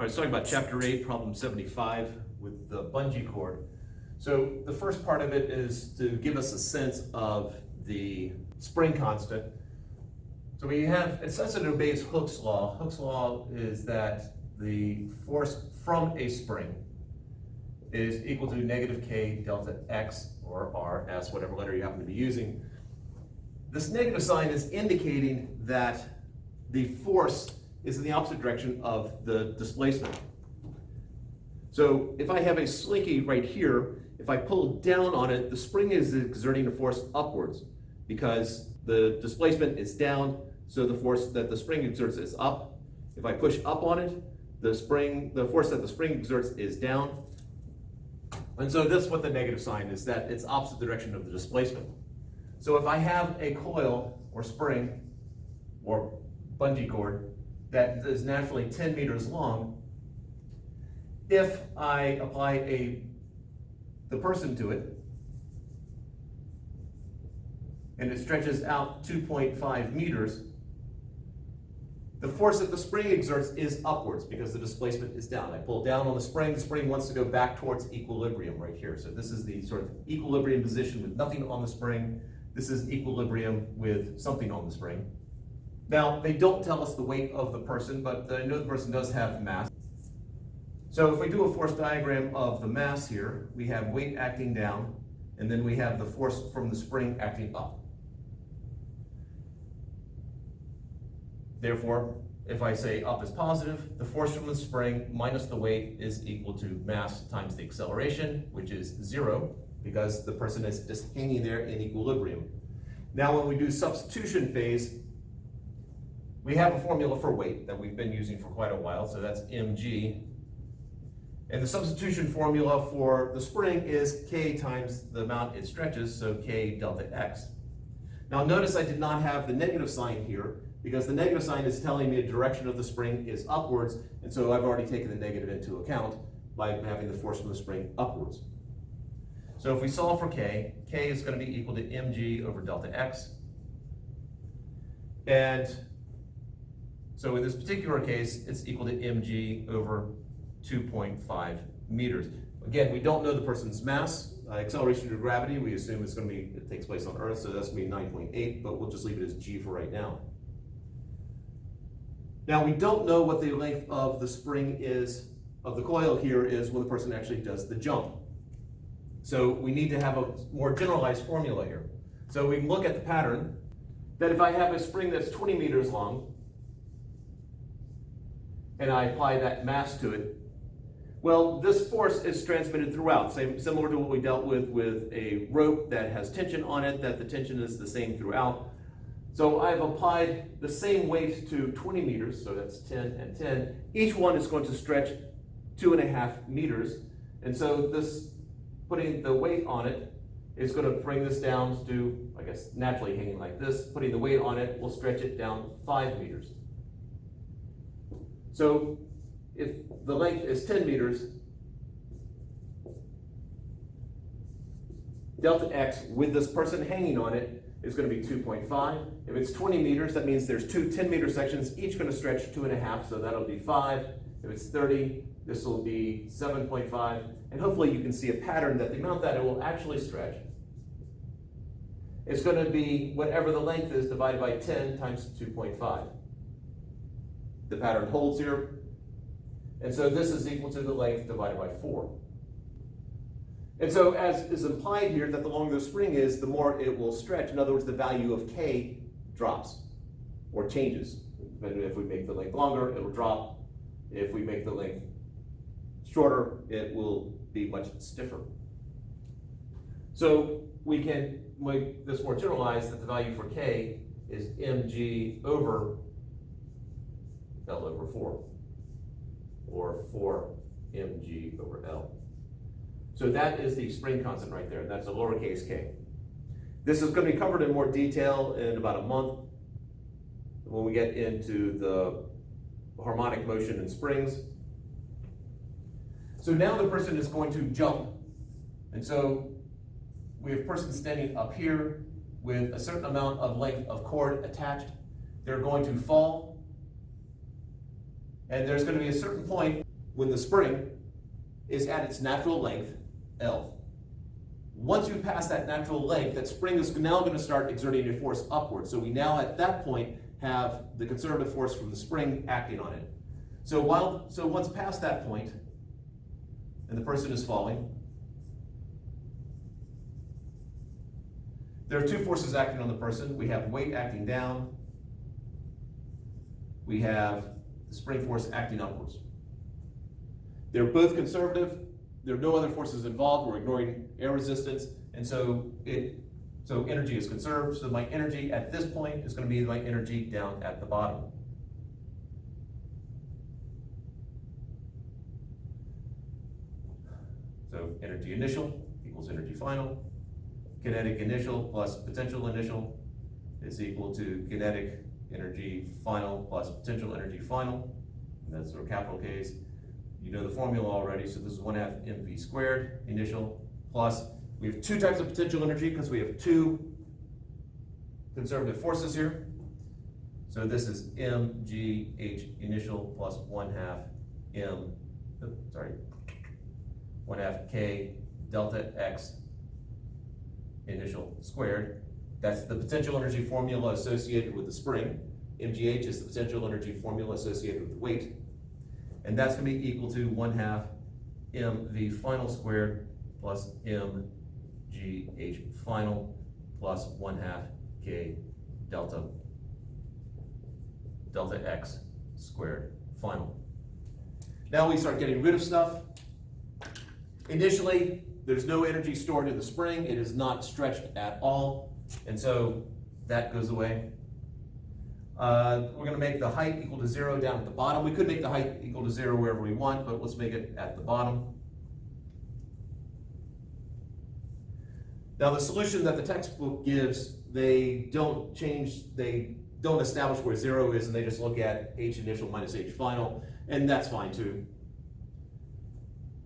All right, let's talk about Chapter 8, Problem 75 with the bungee cord. So the first part of it is to give us a sense of the spring constant. So we have, it says it obeys Hooke's law. Hooke's law is that the force from a spring is equal to negative k delta x or r, as whatever letter you happen to be using. This negative sign is indicating that the force is in the opposite direction of the displacement. So if I have a slinky right here, if I pull down on it, the spring is exerting a force upwards because the displacement is down, so the force that the spring exerts is up. If I push up on it, the force that the spring exerts is down. And so that's what the negative sign is, that it's opposite direction of the displacement. So if I have a coil or spring or bungee cord that is naturally 10 meters long, if I apply the person to it, and it stretches out 2.5 meters, the force that the spring exerts is upwards because the displacement is down. I pull down on the spring wants to go back towards equilibrium right here. So this is the sort of equilibrium position with nothing on the spring. This is equilibrium with something on the spring. Now, they don't tell us the weight of the person, but I know the person does have mass. So if we do a force diagram of the mass here, we have weight acting down, and then we have the force from the spring acting up. Therefore, if I say up is positive, the force from the spring minus the weight is equal to mass times the acceleration, which is 0, because the person is just hanging there in equilibrium. Now, when we do substitution phase, we have a formula for weight that we've been using for quite a while, so that's mg. And the substitution formula for the spring is k times the amount it stretches, so k delta x. Now notice I did not have the negative sign here, because the negative sign is telling me the direction of the spring is upwards, and so I've already taken the negative into account by having the force from the spring upwards. So if we solve for k is going to be equal to mg over delta x. And so in this particular case, it's equal to mg over 2.5 meters. Again, we don't know the person's mass. Acceleration due to gravity, we assume it takes place on Earth, so that's going to be 9.8, but we'll just leave it as g for right now. Now, we don't know what the length of the spring is, of the coil here is when the person actually does the jump. So we need to have a more generalized formula here. So we can look at the pattern that if I have a spring that's 20 meters long, and I apply that mass to it, well, this force is transmitted throughout, similar to what we dealt with a rope that has tension on it, that the tension is the same throughout. So I've applied the same weight to 20 meters, so that's 10 and 10. Each one is going to stretch 2.5 meters. And so this, putting the weight on it, is going to bring this down to, I guess, naturally hanging like this. Putting the weight on it will stretch it down 5 meters. So if the length is 10 meters, delta x with this person hanging on it is going to be 2.5. If it's 20 meters, that means there's two 10-meter sections, each going to stretch 2.5, so that'll be 5. If it's 30, this will be 7.5. And hopefully you can see a pattern that the amount that it will actually stretch is going to be whatever the length is divided by 10 times 2.5. The pattern holds here. And so this is equal to the length divided by 4. And so as is implied here, that the longer the spring is, the more it will stretch. In other words, the value of k drops or changes. If we make the length longer, it will drop. If we make the length shorter, it will be much stiffer. So we can make this more generalized, that the value for k is mg over L over 4, or 4 mg over L. So that is the spring constant right there. That's a lowercase k. This is going to be covered in more detail in about a month when we get into the harmonic motion in springs. So now the person is going to jump. And so we have a person standing up here with a certain amount of length of cord attached. They're going to fall. And there's going to be a certain point when the spring is at its natural length, L. Once you pass that natural length, that spring is now going to start exerting a force upward. So we now at that point have the conservative force from the spring acting on it. So once past that point, and the person is falling, there are two forces acting on the person. We have weight acting down. We have the spring force acting upwards. They're both conservative. There are no other forces involved. We're ignoring air resistance, and so energy is conserved. So my energy at this point is going to be my energy down at the bottom. So energy initial equals energy final. Kinetic initial plus potential initial is equal to kinetic energy final plus potential energy final. And that's our capital K's. You know the formula already, so this is 1/2 mv squared initial plus, we have two types of potential energy because we have two conservative forces here. So this is mgh initial plus 1/2 k delta x initial squared. That's the potential energy formula associated with the spring. mgh is the potential energy formula associated with the weight. And that's going to be equal to 1/2 mv final squared plus mgh final plus 1/2 k delta x squared final. Now we start getting rid of stuff. Initially, there's no energy stored in the spring. It is not stretched at all. And so that goes away. We're going to make the height equal to 0 down at the bottom. We could make the height equal to 0 wherever we want, but let's make it at the bottom. Now the solution that the textbook gives, they don't establish where 0 is, and they just look at h initial minus h final, and that's fine too.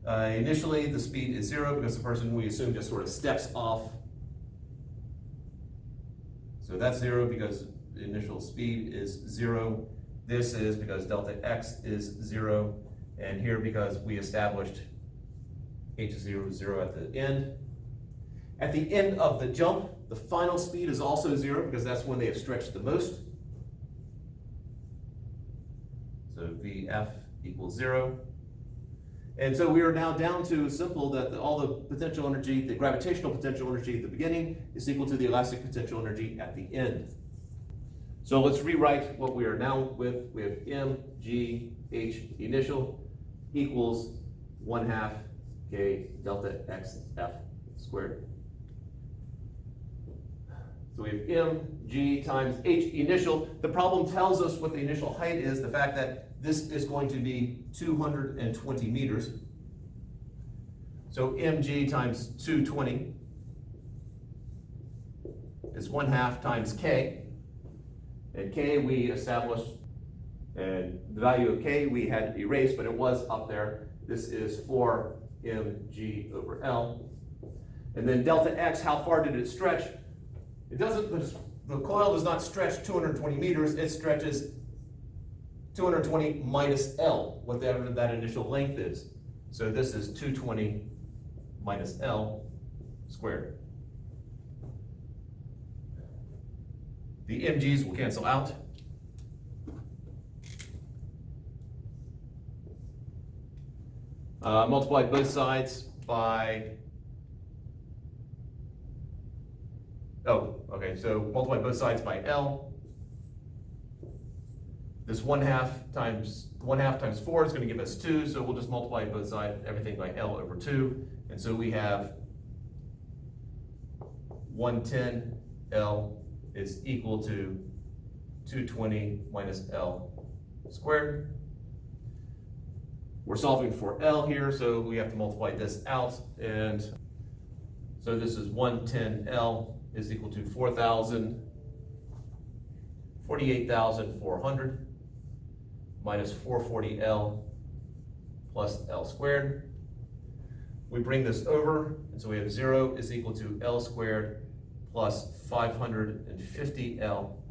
Initially, the speed is 0 because the person, we assume, just sort of steps off. So that's 0 because the initial speed is 0. This is because delta x is 0. And here because we established h is 0 at the end. At the end of the jump, the final speed is also 0 because that's when they have stretched the most. So Vf equals 0. And so we are now down to simple that all the potential energy, the gravitational potential energy at the beginning is equal to the elastic potential energy at the end. So let's rewrite what we are now with. We have mgh initial equals 1/2 k delta xf squared. So we have mg times h initial. The problem tells us what the initial height is, the fact that this is going to be 220 meters. So mg times 220 is 1/2 times k. And k we established, and the value of k we had erased, but it was up there. This is 4 mg over L. And then delta x, how far did it stretch? It doesn't, the coil does not stretch 220 meters, it stretches 220 minus L, whatever that initial length is. So this is 220 minus L squared. The mg's will cancel out. Multiply both sides by, so multiply both sides by L. This 1/2 times 4 is going to give us 2, so we'll just multiply both sides, everything by L over 2. And so we have 110 L is equal to 220 minus L squared. We're solving for L here, so we have to multiply this out. And so this is 110 L is equal to 48,400 minus 440 L plus L squared. We bring this over, and so we have 0 is equal to L squared plus 550 L,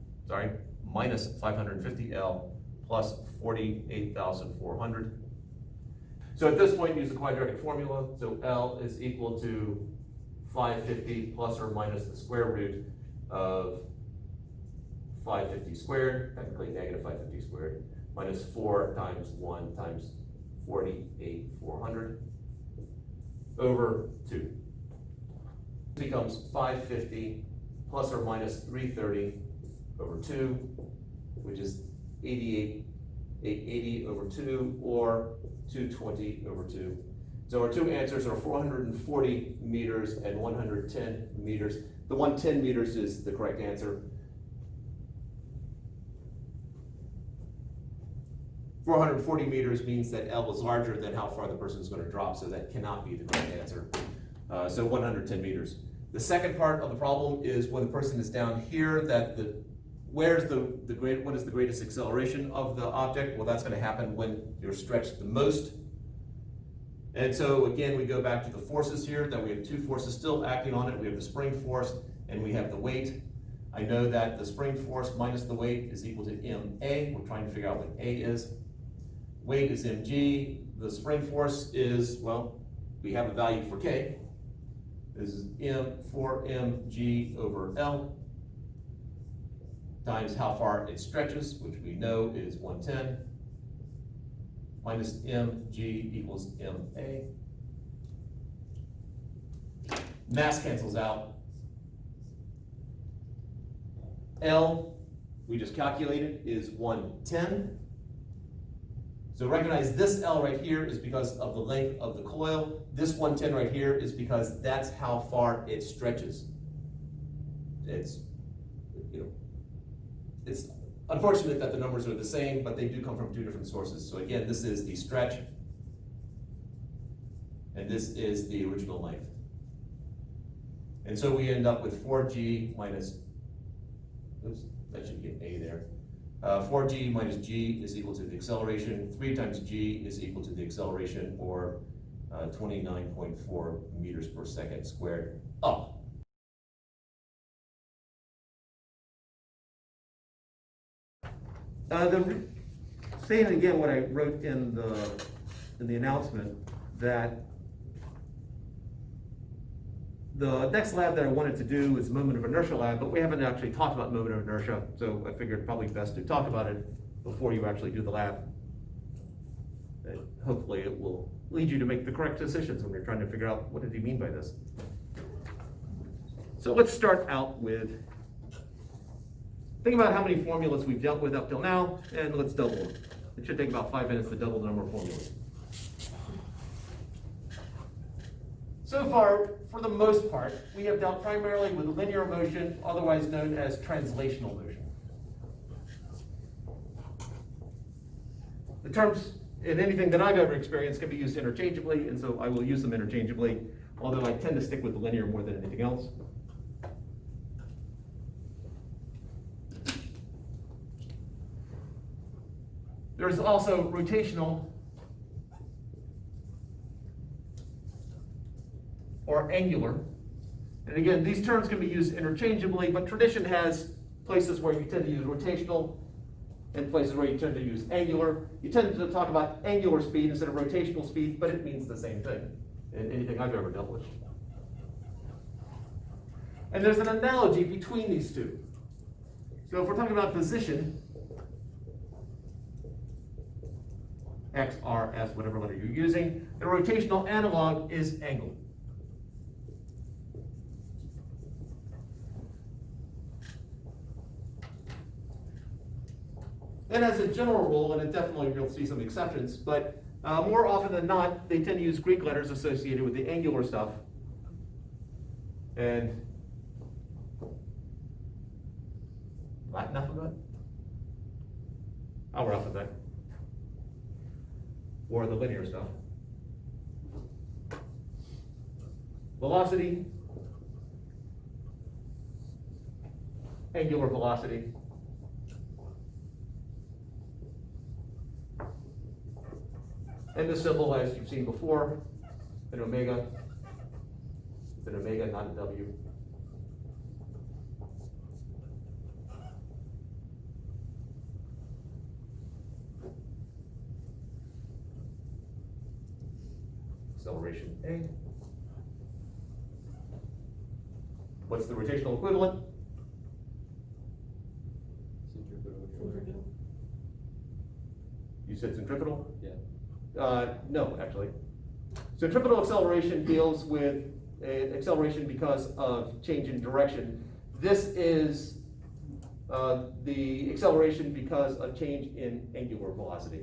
minus 550 L plus 48,400. So at this point, use the quadratic formula. So L is equal to 550 plus or minus the square root of 550 squared, technically negative 550 squared, minus 4 times 1 times 48,400 over 2. It becomes 550 plus or minus 330 over 2, which is 880 over 2, or 220 over 2. So our two answers are 440 meters and 110 meters. The 110 meters is the correct answer. 440 meters means that L is larger than how far the person is going to drop, so that cannot be the correct answer. So 110 meters. The second part of the problem is when the person is down here, that what is the greatest acceleration of the object? Well, that's going to happen when you're stretched the most. And so again, we go back to the forces here, that we have two forces still acting on it. We have the spring force and we have the weight. I know that the spring force minus the weight is equal to ma. We're trying to figure out what a is. Weight is mg. The spring force is, well, we have a value for k. This is 4mg over L times how far it stretches, which we know is 110, minus mg equals ma. Mass cancels out. L, we just calculated, is 110. So recognize this L right here is because of the length of the coil. This 110 right here is because that's how far it stretches. It's unfortunate that the numbers are the same, but they do come from two different sources. So again, this is the stretch, and this is the original length. And so we end up with 4g minus, oops, that should be an A there. 4g minus g is equal to the acceleration. 3 times g is equal to the acceleration, or 29.4 meters per second squared up. Saying again what I wrote in the announcement, that the next lab that I wanted to do is moment of inertia lab, but we haven't actually talked about moment of inertia, so I figured probably best to talk about it before you actually do the lab. And hopefully it will lead you to make the correct decisions when you're trying to figure out what did he mean by this. So let's start out with, think about how many formulas we've dealt with up till now, and let's double them. It should take about 5 minutes to double the number of formulas. So far, for the most part, we have dealt primarily with linear motion, otherwise known as translational motion. The terms in anything that I've ever experienced can be used interchangeably, and so I will use them interchangeably, although I tend to stick with the linear more than anything else. There's also rotational or angular. And again, these terms can be used interchangeably, but tradition has places where you tend to use rotational and places where you tend to use angular. You tend to talk about angular speed instead of rotational speed, but it means the same thing in anything I've ever dealt with. And there's an analogy between these two. So if we're talking about position, X, R, S, whatever letter you're using, the rotational analog is angle. And as a general rule, and it definitely you'll see some exceptions, but more often than not, they tend to use Greek letters associated with the angular stuff. And Latin alphabet? Our alphabet. Or the linear stuff. Velocity, angular velocity, and the symbol, as you've seen before, an omega. It's an omega, not a W. acceleration A. What's the rotational equivalent? You said centripetal? Yeah. No, actually. Centripetal acceleration deals with acceleration because of change in direction. This is the acceleration because of change in angular velocity.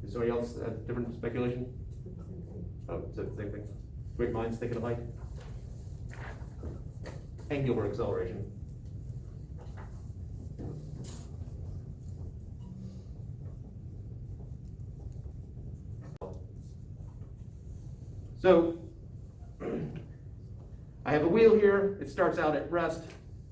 Is somebody else different speculation? Oh, is it the same thing? Great minds thinking alike? Angular acceleration. So, I have a wheel here, it starts out at rest,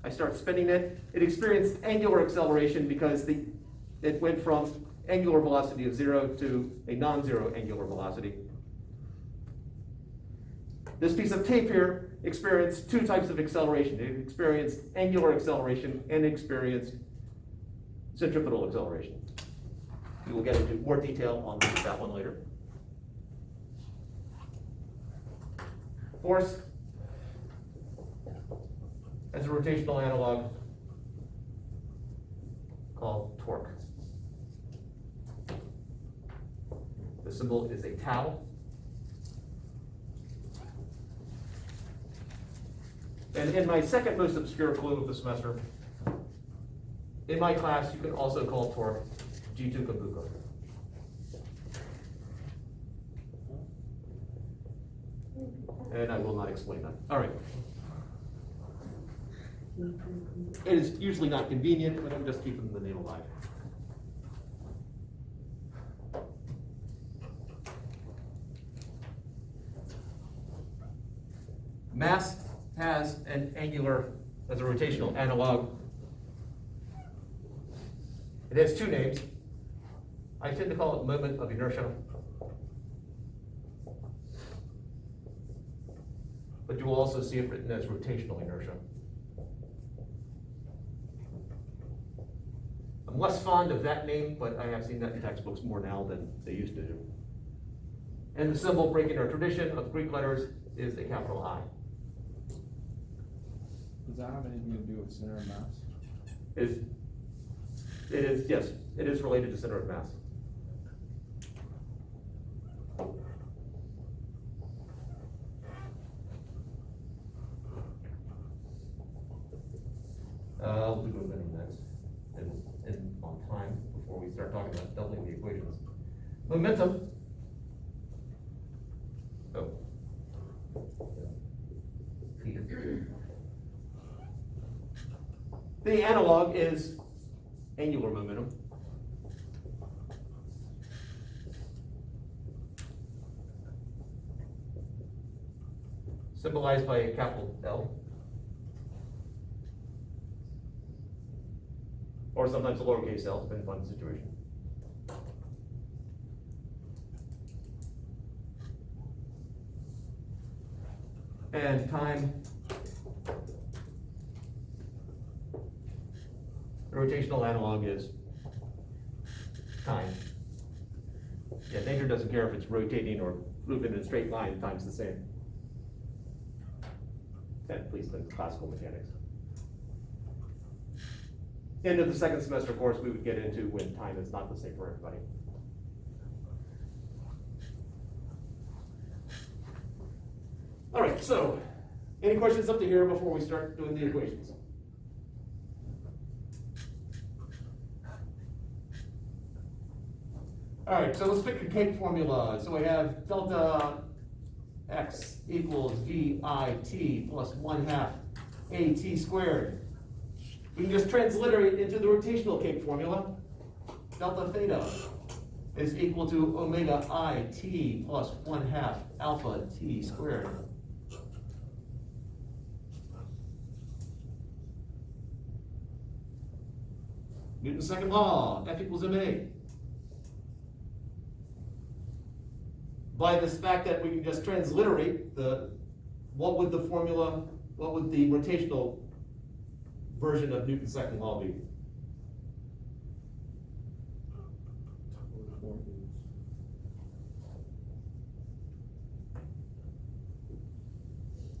I start spinning it. It experienced angular acceleration because it went from angular velocity of 0 to a non-zero angular velocity. This piece of tape here experienced two types of acceleration. It experienced angular acceleration and experienced centripetal acceleration. We will get into more detail on that one later. Force as a rotational analog called torque. The symbol is a tau. And in my second most obscure clue of the semester, in my class, you can also call torque G2 Kambuka. And I will not explain that. All right. It is usually not convenient, but I'm just keeping the name alive. Mass has an angular as a rotational analog. It has two names. I tend to call it moment of inertia. But you will also see it written as rotational inertia. I'm less fond of that name, but I have seen that in textbooks more now than they used to do. And the symbol breaking our tradition of Greek letters is a capital I. Does that have anything to do with center of mass? It is, yes, it is related to center of mass. I'll do momentum next, and on time before we start talking about doubling the equations. Momentum. Oh. The analog is angular momentum. Symbolized by a capital L. Or sometimes a lowercase l, depending upon the situation. And time, the rotational analog is time. Yeah, nature doesn't care if it's rotating or moving in a straight line, time's the same. At least in classical mechanics. End of the second semester course, we would get into when time is not the same for everybody. All right, so any questions up to here before we start doing the equations? All right, so let's pick a cake formula. So we have delta x equals VIT plus 1/2 AT squared. We can just transliterate into the rotational cake formula. Delta theta is equal to omega IT plus 1/2 alpha T squared. Newton's second law, F equals ma. By this fact that we can just transliterate what would the rotational version of Newton's second law be?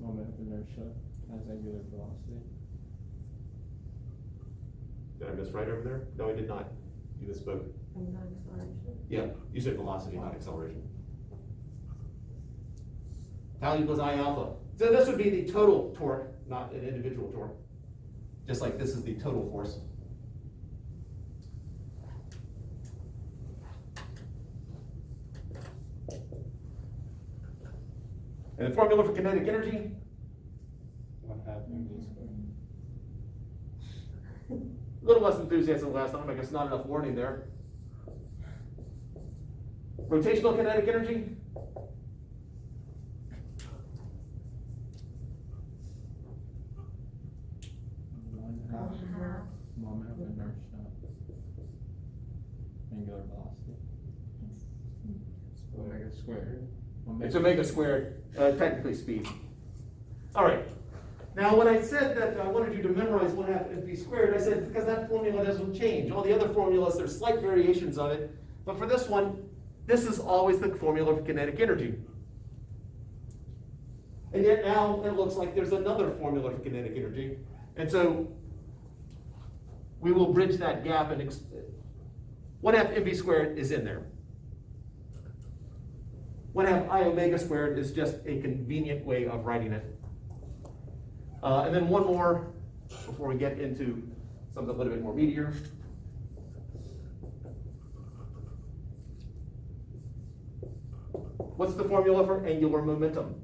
moment of inertia as angular velocity. Did I miss right over there? No, I did not. You misspoke. And non-acceleration. Yeah, you said velocity, not acceleration. Tau equals I alpha. So this would be the total torque, not an individual torque. Just like this is the total force. And the formula for kinetic energy? 1/2 mv squared. A little less enthusiasm last time, I guess not enough warning there. Rotational kinetic energy? One-half moment of inertia. Angular velocity. Omega squared. It's omega squared, technically speed. All right. Now, when I said that I wanted you to memorize 1/2 mv squared, I said because that formula doesn't change. All the other formulas, there's slight variations of it. But for this one, this is always the formula for kinetic energy. And yet now it looks like there's another formula for kinetic energy. And so we will bridge that gap and 1/2 mv squared is in there. 1/2 I omega squared is just a convenient way of writing it. And then one more before we get into something a little bit more meatier. What's the formula for angular momentum?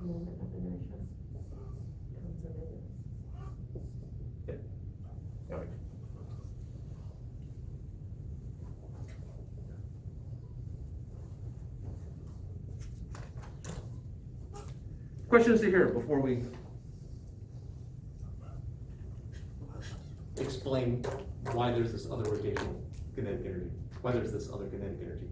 Moment of inertia. Comes over this. All right. Questions to hear before we explain why there's this other rotational kinetic energy, why there's this other kinetic energy.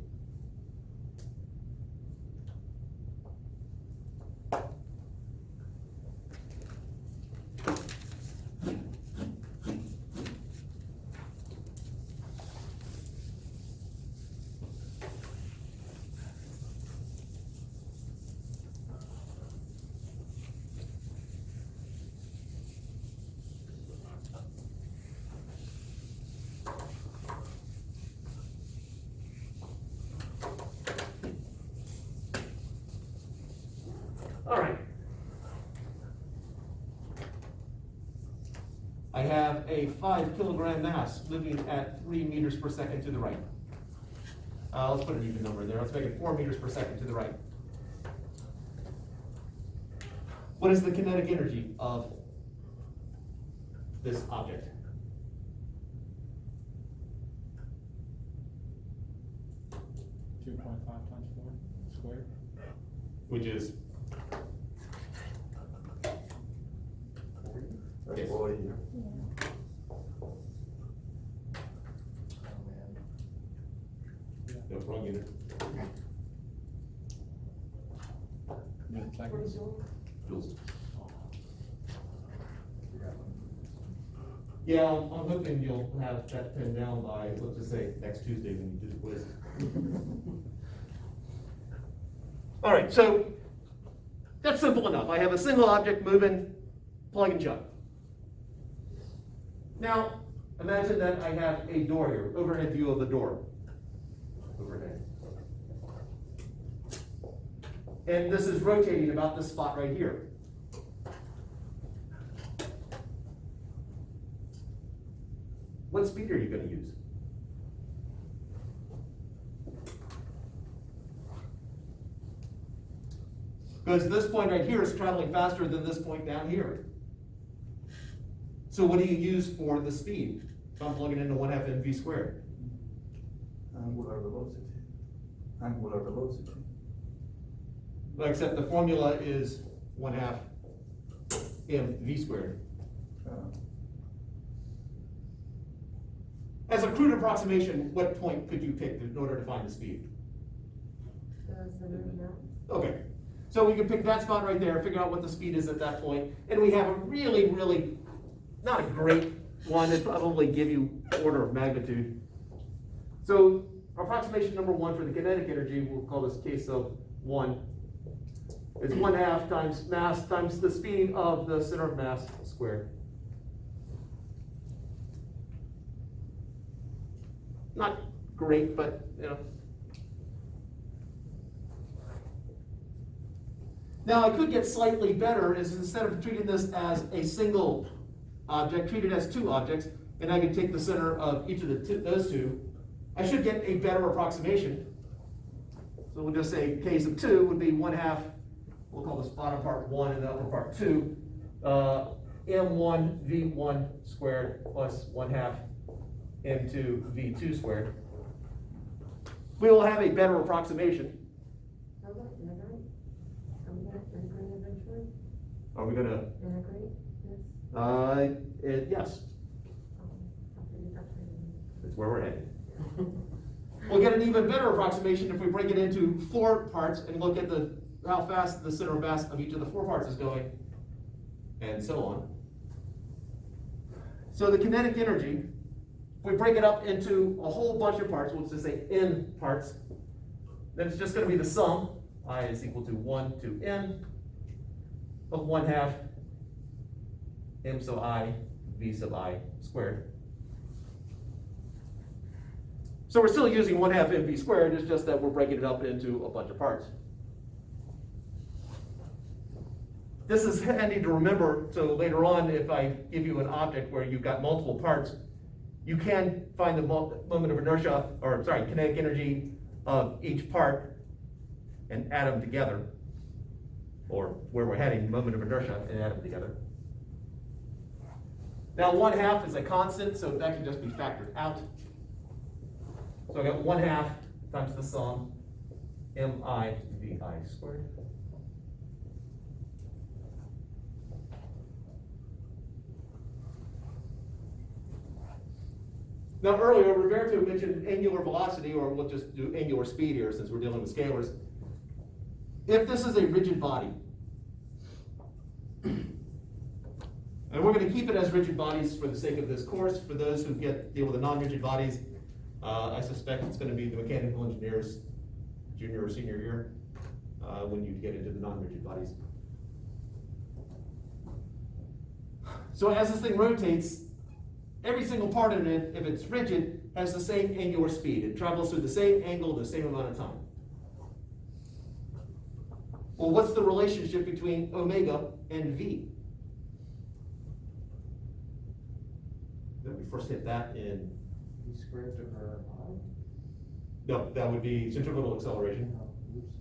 All right. I have a 5 kilogram mass moving at 3 meters per second to the right. Let's put an even number there. Let's make it 4 meters per second to the right. What is the kinetic energy of this object? Two 2.5 times 4 squared. Which is? That's Yes. 40. No, wrong unit. Unit seconds. Joules. Yeah, I'm hoping you'll have that pinned down by, let's just say, next Tuesday when you do the quiz. All right, so that's simple enough. I have a single object moving, plug and chug. Now, imagine that I have a door here, overhead view of the door. Overhead. And this is rotating about this spot right here. What speed are you going to use? Because this point right here is traveling faster than this point down here. So what do you use for the speed? So I'm plugging into 1/2 mv squared. Angular velocity. Angular velocity. Well, except the formula is 1/2 mv squared. As a crude approximation, what point could you pick in order to find the speed? The center of that. Okay, so we can pick that spot right there, figure out what the speed is at that point, and we have a really, really, not a great one, it'd probably give you order of magnitude. So approximation number one for the kinetic energy, we'll call this case of 1, is 1/2 times mass times the speed of the center of mass squared. Not great, but you know. Now I could get slightly better, is instead of treating this as a single object, treat it as two objects, and I could take the center of each of those two. I should get a better approximation. So we'll just say case of 2 would be 1/2, we'll call this bottom part 1 and the upper part 2, m1 v1 squared plus 1/2 m2 v2 squared. We will have a better approximation. How about integrate? Are we gonna integrate eventually? Are we gonna, Integrate this? yes, Upgrade. that's where we're headed. We'll get an even better approximation if we break it into 4 parts and look at how fast the center of mass of each of the 4 parts is going, and so on. So the kinetic energy, if we break it up into a whole bunch of parts, we'll just say n parts, then it's just going to be the sum, I is equal to 1 to n of 1/2 m sub I v sub I squared. So we're still using 1/2 mv squared, it's just that we're breaking it up into a bunch of parts. This is handy to remember, so later on, if I give you an object where you've got multiple parts, you can find the moment of inertia, or sorry, kinetic energy of each part and add them together, or where we're heading, moment of inertia, and add them together. Now 1/2 is a constant, so that can just be factored out. So I got 1/2 times the sum mi vi squared. Now earlier, Roberto mentioned angular velocity, or we'll just do angular speed here since we're dealing with scalars. If this is a rigid body, and we're going to keep it as rigid bodies for the sake of this course, for those who deal with the non-rigid bodies, I suspect it's going to be the mechanical engineer's junior or senior year when you get into the non-rigid bodies. So as this thing rotates, every single part of it, if it's rigid, has the same angular speed. It travels through the same angle the same amount of time. Well, what's the relationship between omega and v? Let me first hit that in. V squared over I? No, that would be centripetal acceleration. Oh, oops.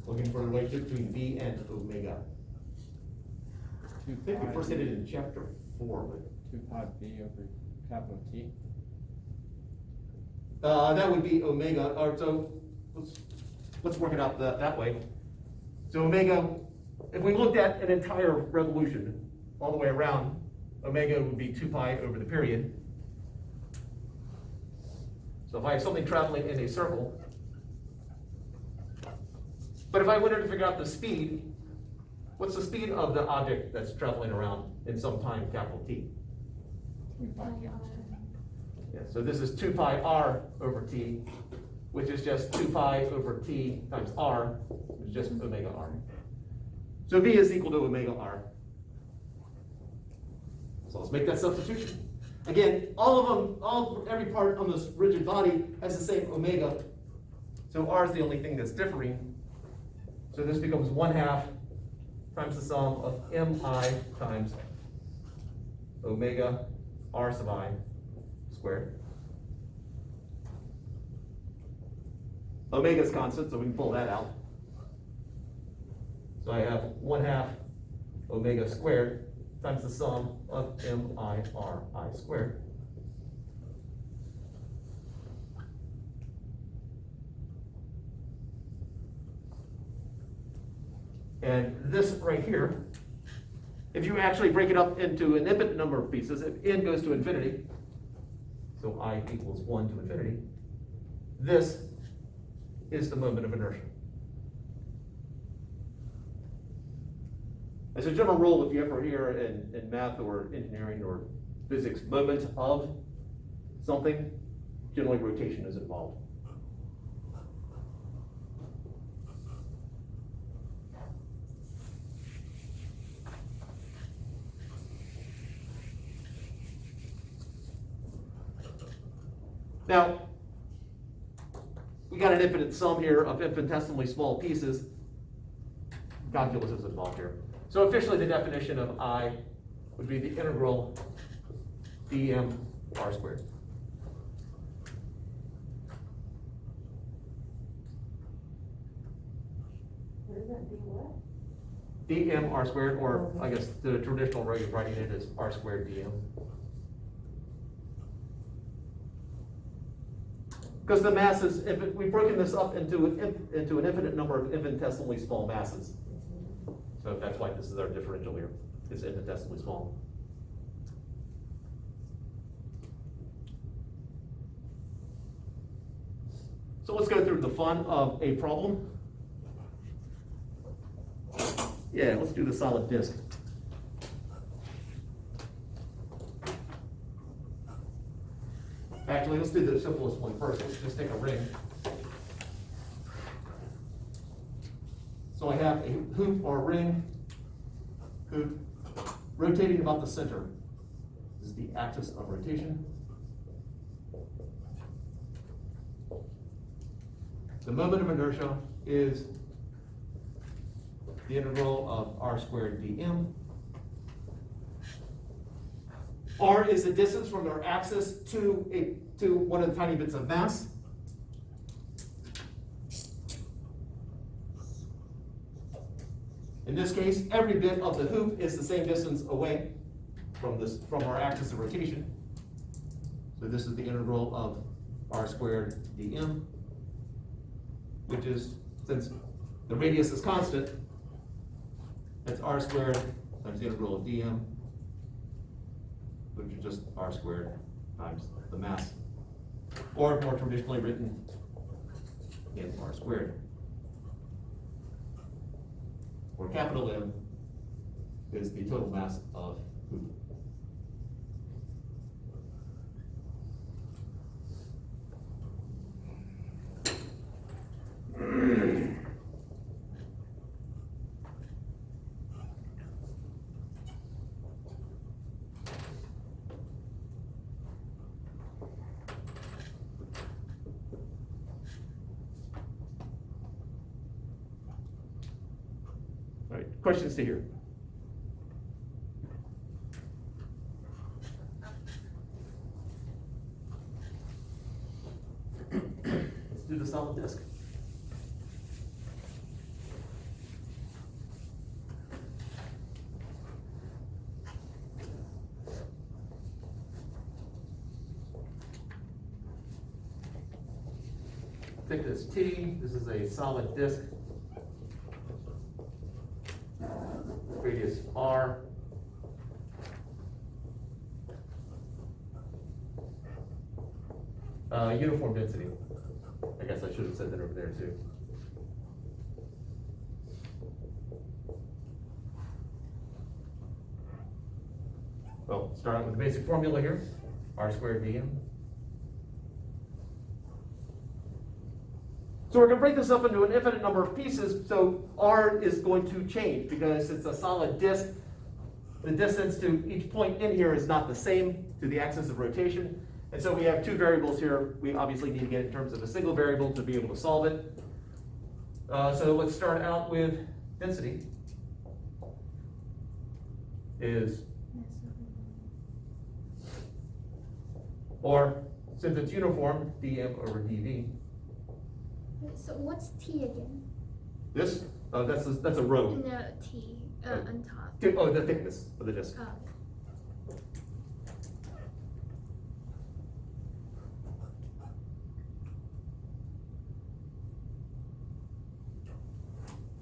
Looking for the relationship between v and omega. I think we first hit it in chapter 4, but 2 pi v over capital T. that would be omega. Or so let's work it out that way. So omega, if we looked at an entire revolution all the way around, omega would be 2 pi over the period. So if I have something traveling in a circle, but if I wanted to figure out the speed, what's the speed of the object that's traveling around in some time, capital T? 2 pi. Yeah, so this is 2 pi r over t, which is just 2 pi over t times r, which is just omega r. So v is equal to omega r. So let's make that substitution. Again, every part on this rigid body has the same omega. So r is the only thing that's differing. So this becomes 1/2 times the sum of mi times omega r sub I squared. Omega is constant, so we can pull that out. So I have 1/2 omega squared times the sum of mi/I squared. And this right here, if you actually break it up into an infinite number of pieces, if n goes to infinity, so I equals 1 to infinity, this is the moment of inertia. As a general rule, if you ever hear in math or engineering or physics moment of, something, generally rotation is involved. Now, we got an infinite sum here of infinitesimally small pieces. Calculus is involved here. So officially the definition of I would be the integral dm r squared. What is that, D what? dm r squared, or I guess the traditional way of writing it is r squared dm. Because the masses, we've broken this up into an infinite number of infinitesimally small masses. So that's why this is our differential here. It's infinitesimally small. So let's go through the fun of a problem. Yeah, let's do the solid disk. Actually, let's do the simplest one first. Let's just take a ring. So I have a hoop or ring, hoop, rotating about the center. This is the axis of rotation. The moment of inertia is the integral of r squared dm. R is the distance from our axis to one of the tiny bits of mass. In this case, every bit of the hoop is the same distance away from our axis of rotation. So this is the integral of r squared dm, which is, since the radius is constant, that's r squared times the integral of dm, which is just r squared times the mass, or more traditionally written in r squared, where capital M is the total mass of hoop. All right, questions to here? Let's do the solid disk. Thickness T, this is a solid disk. Radius R. Uniform density. I guess I should have said that over there too. Well, start out with the basic formula here. R squared dm. So we're going to break this up into an infinite number of pieces, so R is going to change because it's a solid disk. The distance to each point in here is not the same to the axis of rotation. And so we have two variables here. We obviously need to get it in terms of a single variable to be able to solve it. So let's start out with density. Is, or since it's uniform, dm over dv. So what's T again? This, that's a row. No, T on top. Oh, the thickness of the disk. Oh.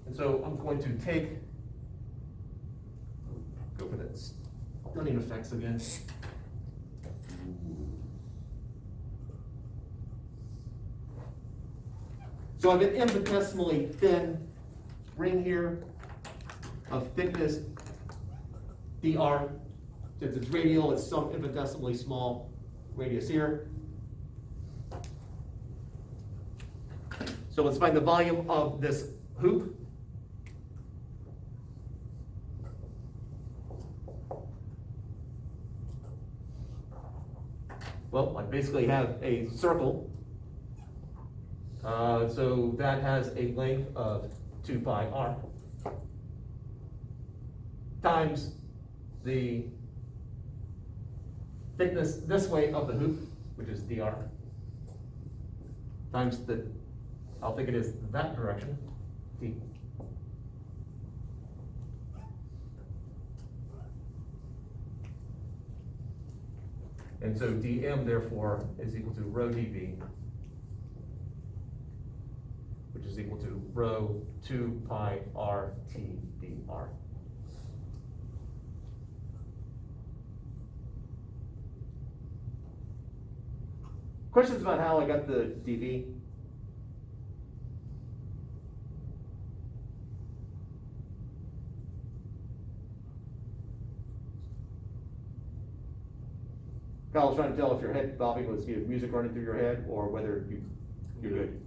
And so I'm going to go for that stunning effects again. So I have an infinitesimally thin ring here of thickness dr. Since it's radial, it's some infinitesimally small radius here. So let's find the volume of this hoop. Well, I basically have a circle. So that has a length of 2 pi r times the thickness this way of the hoop, which is dr, times the, I'll think it is that direction, t. And so dm therefore is equal to rho dv, which is equal to rho 2 pi r t dr. Questions about how I got the dv? Kyle was trying to tell if your head bobbing was you know, music running through your head or whether you're good.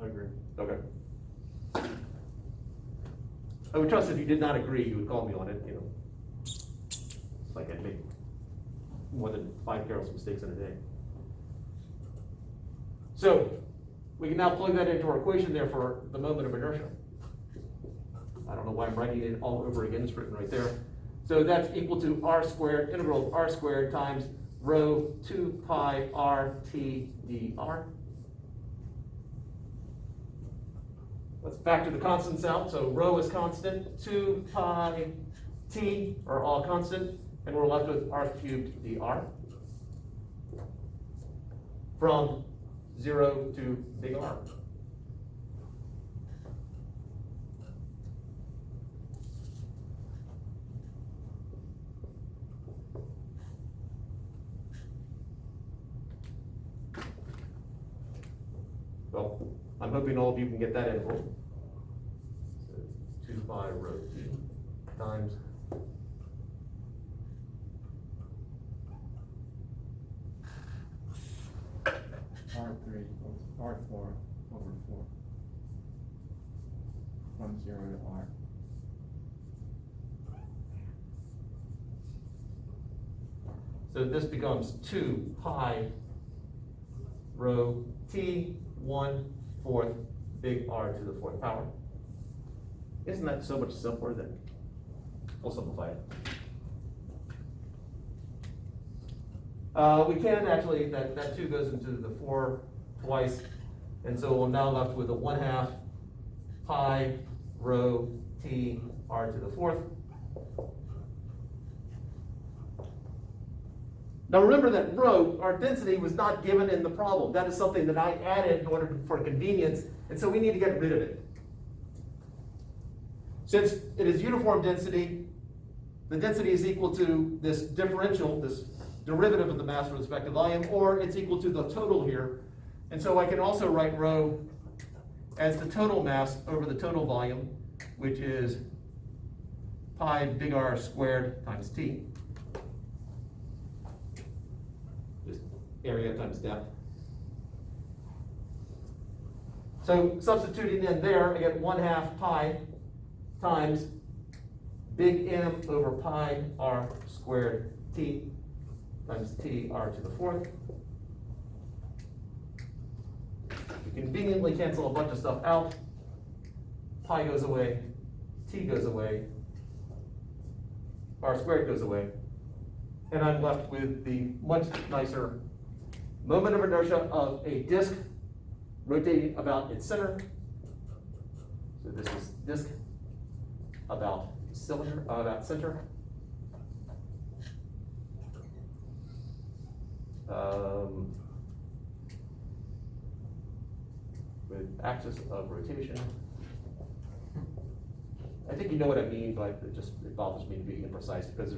I agree. Okay. I would trust if you did not agree, you would call me on it, you know. Like I'd make more than 5 careless mistakes in a day. So, we can now plug that into our equation there for the moment of inertia. I don't know why I'm writing it all over again, it's written right there. So that's equal to r squared, integral of r squared times rho 2 pi r t dr. Let's factor the constants out. So rho is constant, 2 pi t are all constant, and we're left with r cubed dr from 0 to big R. Well, I'm hoping all of you can get that integral. So 2 pi rho t times R3, R4 over 4. From 0 to R. So this becomes 2 pi rho t 1/4 big R to the 4th power. Isn't that so much simpler than, we'll simplify it. We can actually, that 2 goes into the 4 twice, and so we're now left with a 1/2 pi rho t r to the 4th. Now remember that rho, our density, was not given in the problem. That is something that I added in order for convenience, and so we need to get rid of it. Since it is uniform density, the density is equal to this differential, this derivative of the mass with respect to volume, or it's equal to the total here. And so I can also write rho as the total mass over the total volume, which is pi big R squared times t. Just area times depth. So substituting in there, I get 1/2 pi times big M over pi R squared t times t r to the 4th. We conveniently cancel a bunch of stuff out. Pi goes away, t goes away, r squared goes away, and I'm left with the much nicer moment of inertia of a disk rotating about its center. So this is disk about cylinder, about center. With axis of rotation. I think you know what I mean, but it bothers me to be imprecise because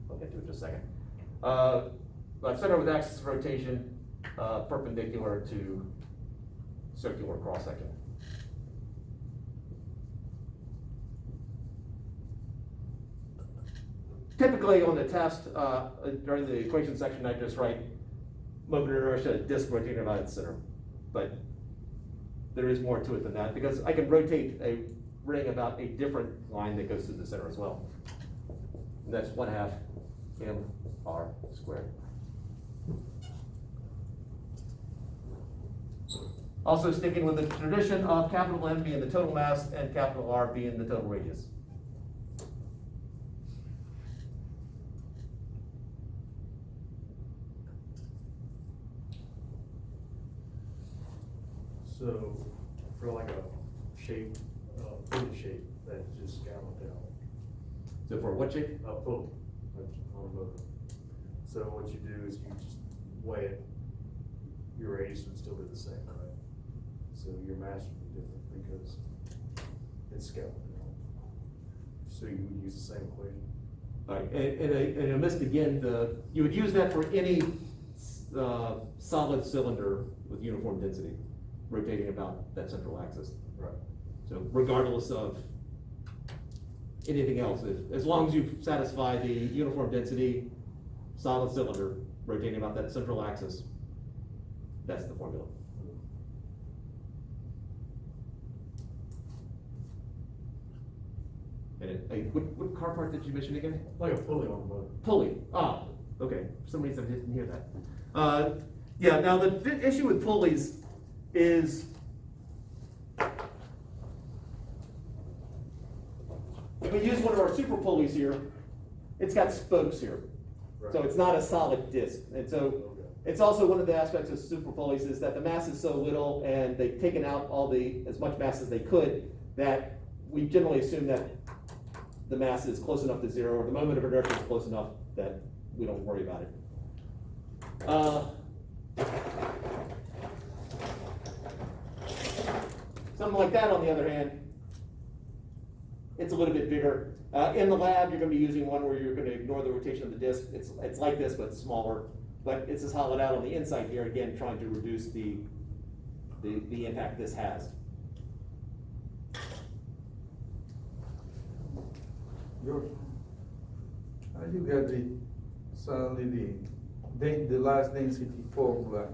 I'll get to it in just a second. But center with axis of rotation perpendicular to circular cross section. typically on the test, during the equation section, I just write moment of inertia, disk rotating about its center. But there is more to it than that, because I can rotate a ring about a different line that goes through the center as well. And that's 1/2 mr squared. Also sticking with the tradition of capital M being the total mass and capital R being the total radius. So, for like a shape, pulley shape, that's just scaled down, So for what shape? a pulley, like on a motor. So what you do is you just weigh it, your radius would still be the same, right? So your mass would be different because it's scaled down. So you would use the same equation. All right, and I missed again, you would use that for any solid cylinder with uniform density, rotating about that central axis. Right. So regardless of anything else, as long as you satisfy the uniform density solid cylinder rotating about that central axis, that's the formula. And what car part did you mention again? Like a pulley on a motor. Pulley. Ah, okay. For some reason I didn't hear that. Yeah, now the issue with pulleys is if we use one of our super pulleys here, it's got spokes here. So it's not a solid disc. And so it's also one of the aspects of super pulleys is that the mass is so little and they've taken out as much mass as they could that we generally assume that the mass is close enough to zero, or the moment of inertia is close enough that we don't worry about it. Something like that, on the other hand, it's a little bit bigger. In the lab, you're going to be using one where you're going to ignore the rotation of the disk. It's like this, but smaller. But it's just hollowed out on the inside here, again, trying to reduce the impact this has. George, how you get the last density formula?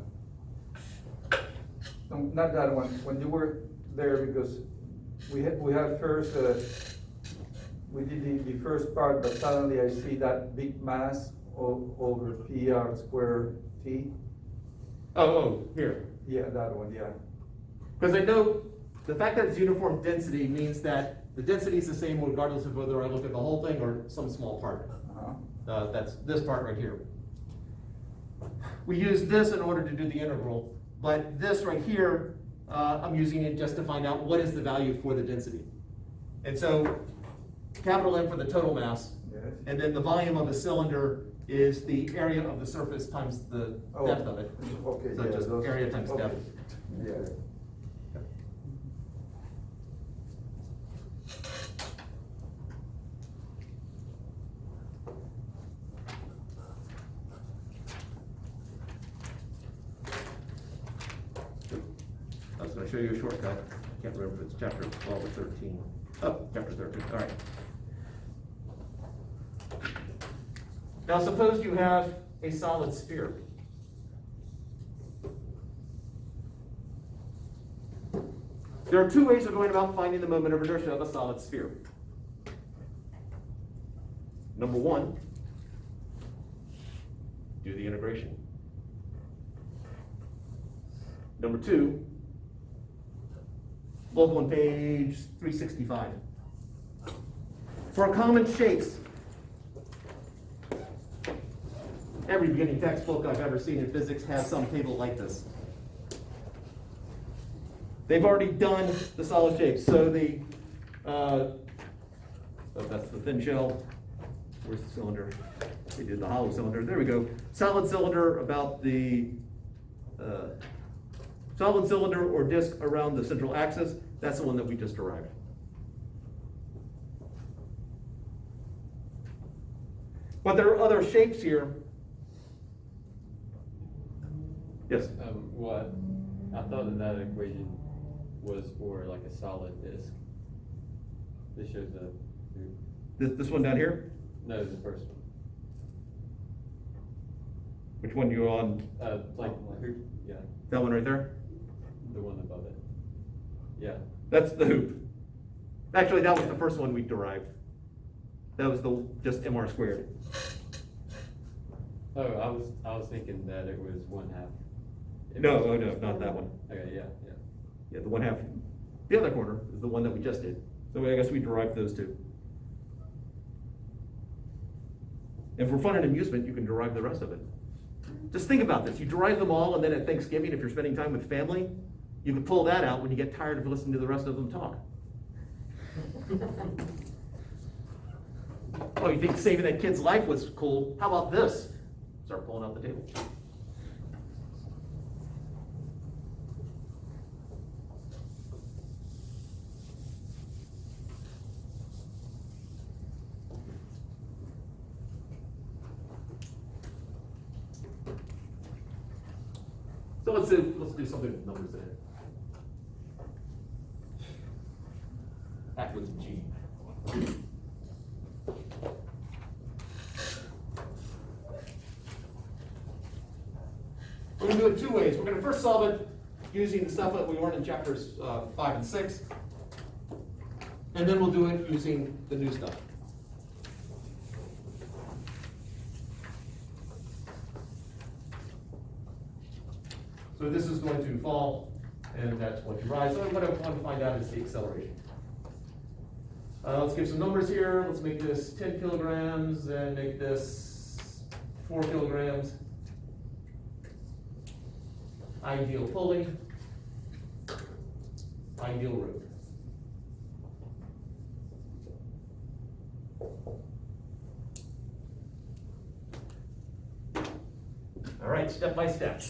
No, not that one. When you were there, because we had first we did the first part, but suddenly I see that big mass over PR square T. Oh, here. Yeah, that one. Yeah. Because I know the fact that it's uniform density means that the density is the same regardless of whether I look at the whole thing or some small part. That's this part right here. We use this in order to do the integral, but this right here, I'm using it just to find out what is the value for the density. And so, capital M for the total mass, Yes. and then the volume of a cylinder is the area of the surface times the depth of it. Okay. So yeah, just those- area times okay. depth. Yeah. I was going to show you a shortcut. I can't remember if it's chapter 12 or 13. Oh, chapter 13, all right. Now suppose you have a solid sphere. There are two ways of going about finding the moment of inertia of a solid sphere. Number one, do the integration. Number two, look on page 365. For common shapes, every beginning textbook I've ever seen in physics has some table like this. They've already done the solid shapes. So so that's the thin shell. Where's the cylinder? We did the hollow cylinder. There we go. Solid cylinder about the solid cylinder or disk around the central axis. That's the one that we just derived. But there are other shapes here. Yes? What? I thought that equation was for like a solid disk. This shows the. This one down here? No, the first one. Which one you on? Like, hoop, yeah, That one right there? the one above it. Yeah. That's the hoop. Actually, that was the first one we derived. That was the, just MR squared. Oh, I was thinking that it was 1/2. No, oh no, not that one. Okay, yeah, yeah. Yeah, the 1/2. The other corner is the one that we just did. So I guess we derived those two. And for fun and amusement, you can derive the rest of it. Just think about this. You derive them all, and then at Thanksgiving, if you're spending time with family, you can pull that out when you get tired of listening to the rest of them talk. Oh, you think saving that kid's life was cool? How about this? Start pulling out the table. So let's do something with numbers today. That was G. We're gonna do it two ways. We're gonna first solve it using the stuff that we learned in chapters 5 and 6. And then we'll do it using the new stuff. So this is going to fall, and that's going to rise. So what I want to find out is the acceleration. Let's give some numbers here. Let's make this 10 kilograms and make this 4 kilograms. Ideal pulley, ideal rope. All right, step by step.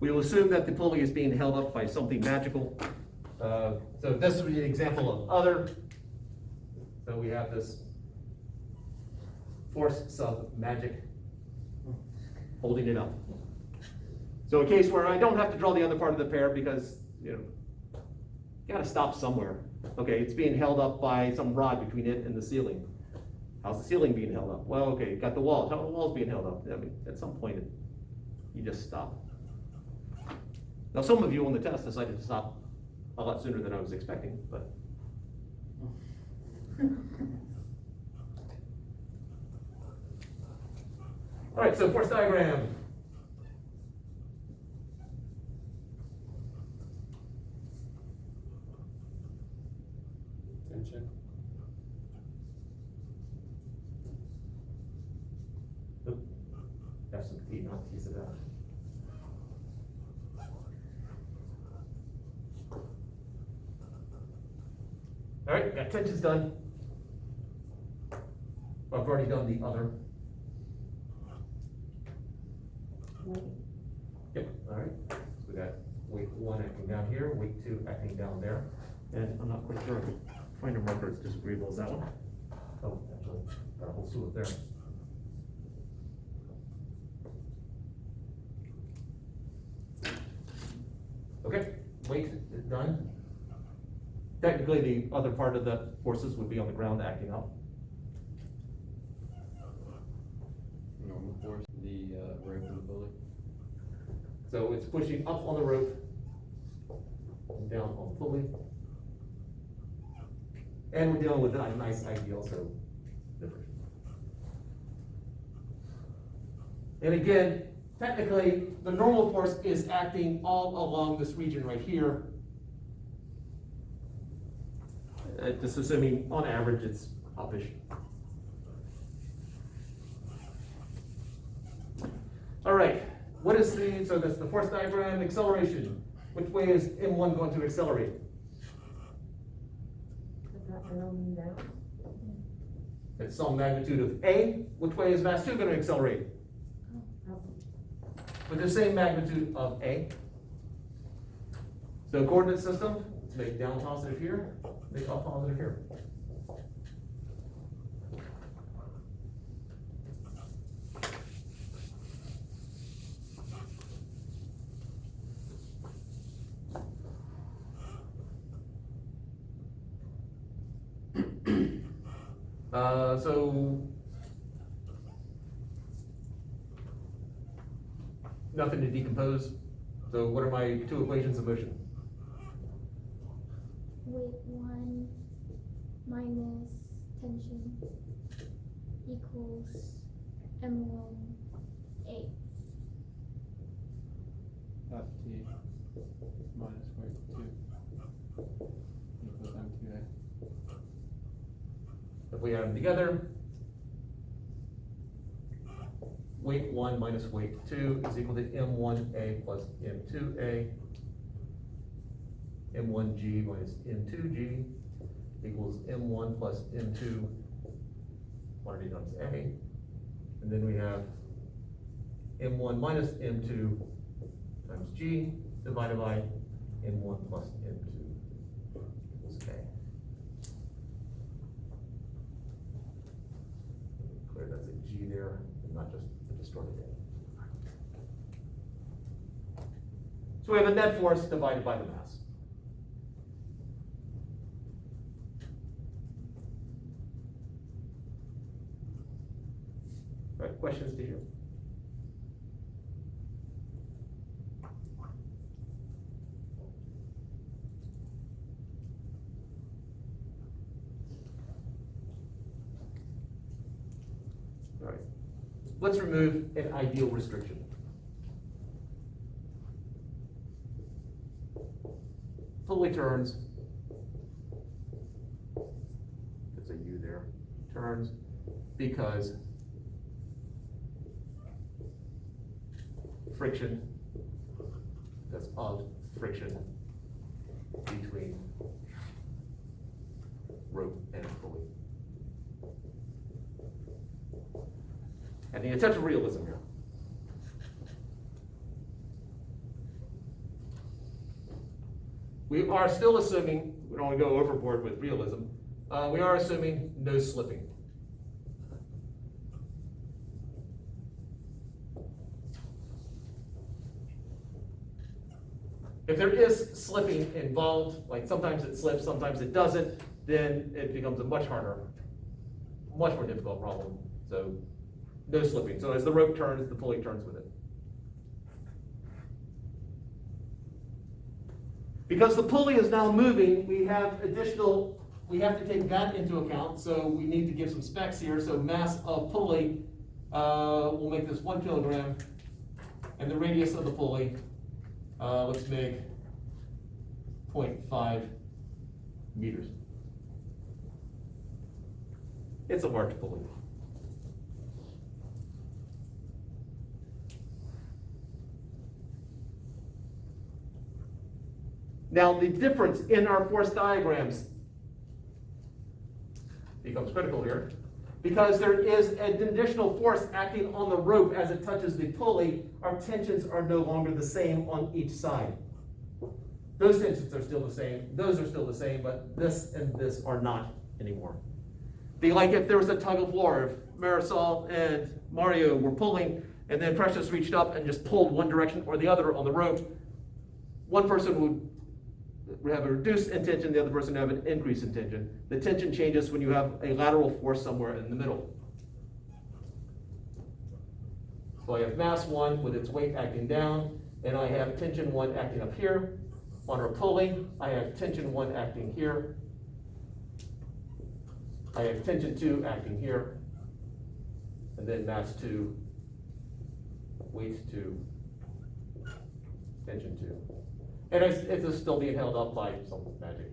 We will assume that the pulley is being held up by something magical. So this would be an example of other. So we have this force sub magic holding it up. So a case where I don't have to draw the other part of the pair because, you gotta stop somewhere. Okay, it's being held up by some rod between it and the ceiling. How's the ceiling being held up? Well, okay, got the walls. How are the walls being held up? I mean, at some point, you just stop. Now, some of you on the test decided to stop a lot sooner than I was expecting, but. All right, so force diagram. Tension. Oop, have some T, not T's about. All right, got tensions done. I've already done the other. Yep, all right. So we got weight 1 acting down here, weight 2 acting down there. And I'm not quite sure I can find a marker that's disagreeable as that one. Oh, actually, got a whole slew up there. Okay, weight is done. Technically, the other part of the forces would be on the ground acting up. Normal force, the rope and the pulley. So it's pushing up on the rope and down on the pulley. And we're dealing with a nice ideal, so different. And again, technically, the normal force is acting all along this region right here. Just assuming on average it's upish. All right, what is so that's the force diagram, acceleration. Which way is M1 going to accelerate? Does that arrow mean down? It's some magnitude of A. Which way is mass 2 going to accelerate? Up. With the same magnitude of A. So coordinate system, let's make down positive here, make up positive here. So nothing to decompose. So what are my two equations of motion? Weight 1 minus tension equals M1A. FT minus weight 2 equals M2A. If we add them together, weight 1 minus weight 2 is equal to M1A plus M2A. M1G minus M2G equals M1 plus M2 quantity times A. And then we have M1 minus M2 times G divided by M1 plus M2 equals A. Clear that's a G there, and not just a distorted A. So we have a net force divided by the mass. All right, questions to you? All right, let's remove an ideal restriction. Fully turns, there's a U there, turns because friction, that's of friction between rope and pulley. And the attempt of realism here. We are still assuming, we don't want to go overboard with realism, we are assuming no slipping. If there is slipping involved, like sometimes it slips, sometimes it doesn't, then it becomes a much harder, much more difficult problem. So no slipping. So as the rope turns, the pulley turns with it. Because the pulley is now moving, we have to take that into account. So we need to give some specs here. So mass of pulley, we'll make this 1 kilogram, and the radius of the pulley, let's make 0.5 meters. It's a large pulley. Now the difference in our force diagrams becomes critical here, because there is an additional force acting on the rope as it touches the pulley. Our tensions are no longer the same on each side. Those tensions are still the same, those are still the same, but this and this are not anymore. Be like if there was a tug of war, if Marisol and Mario were pulling, and then Precious reached up and just pulled one direction or the other on the rope, one person would have a reduced in tension, the other person would have an increase in tension. The tension changes when you have a lateral force somewhere in the middle. So I have mass 1 with its weight acting down, and I have tension 1 acting up here. On our pulley, I have tension 1 acting here. I have tension 2 acting here. And then mass 2, weight 2, tension 2. And it's still being held up by some magic.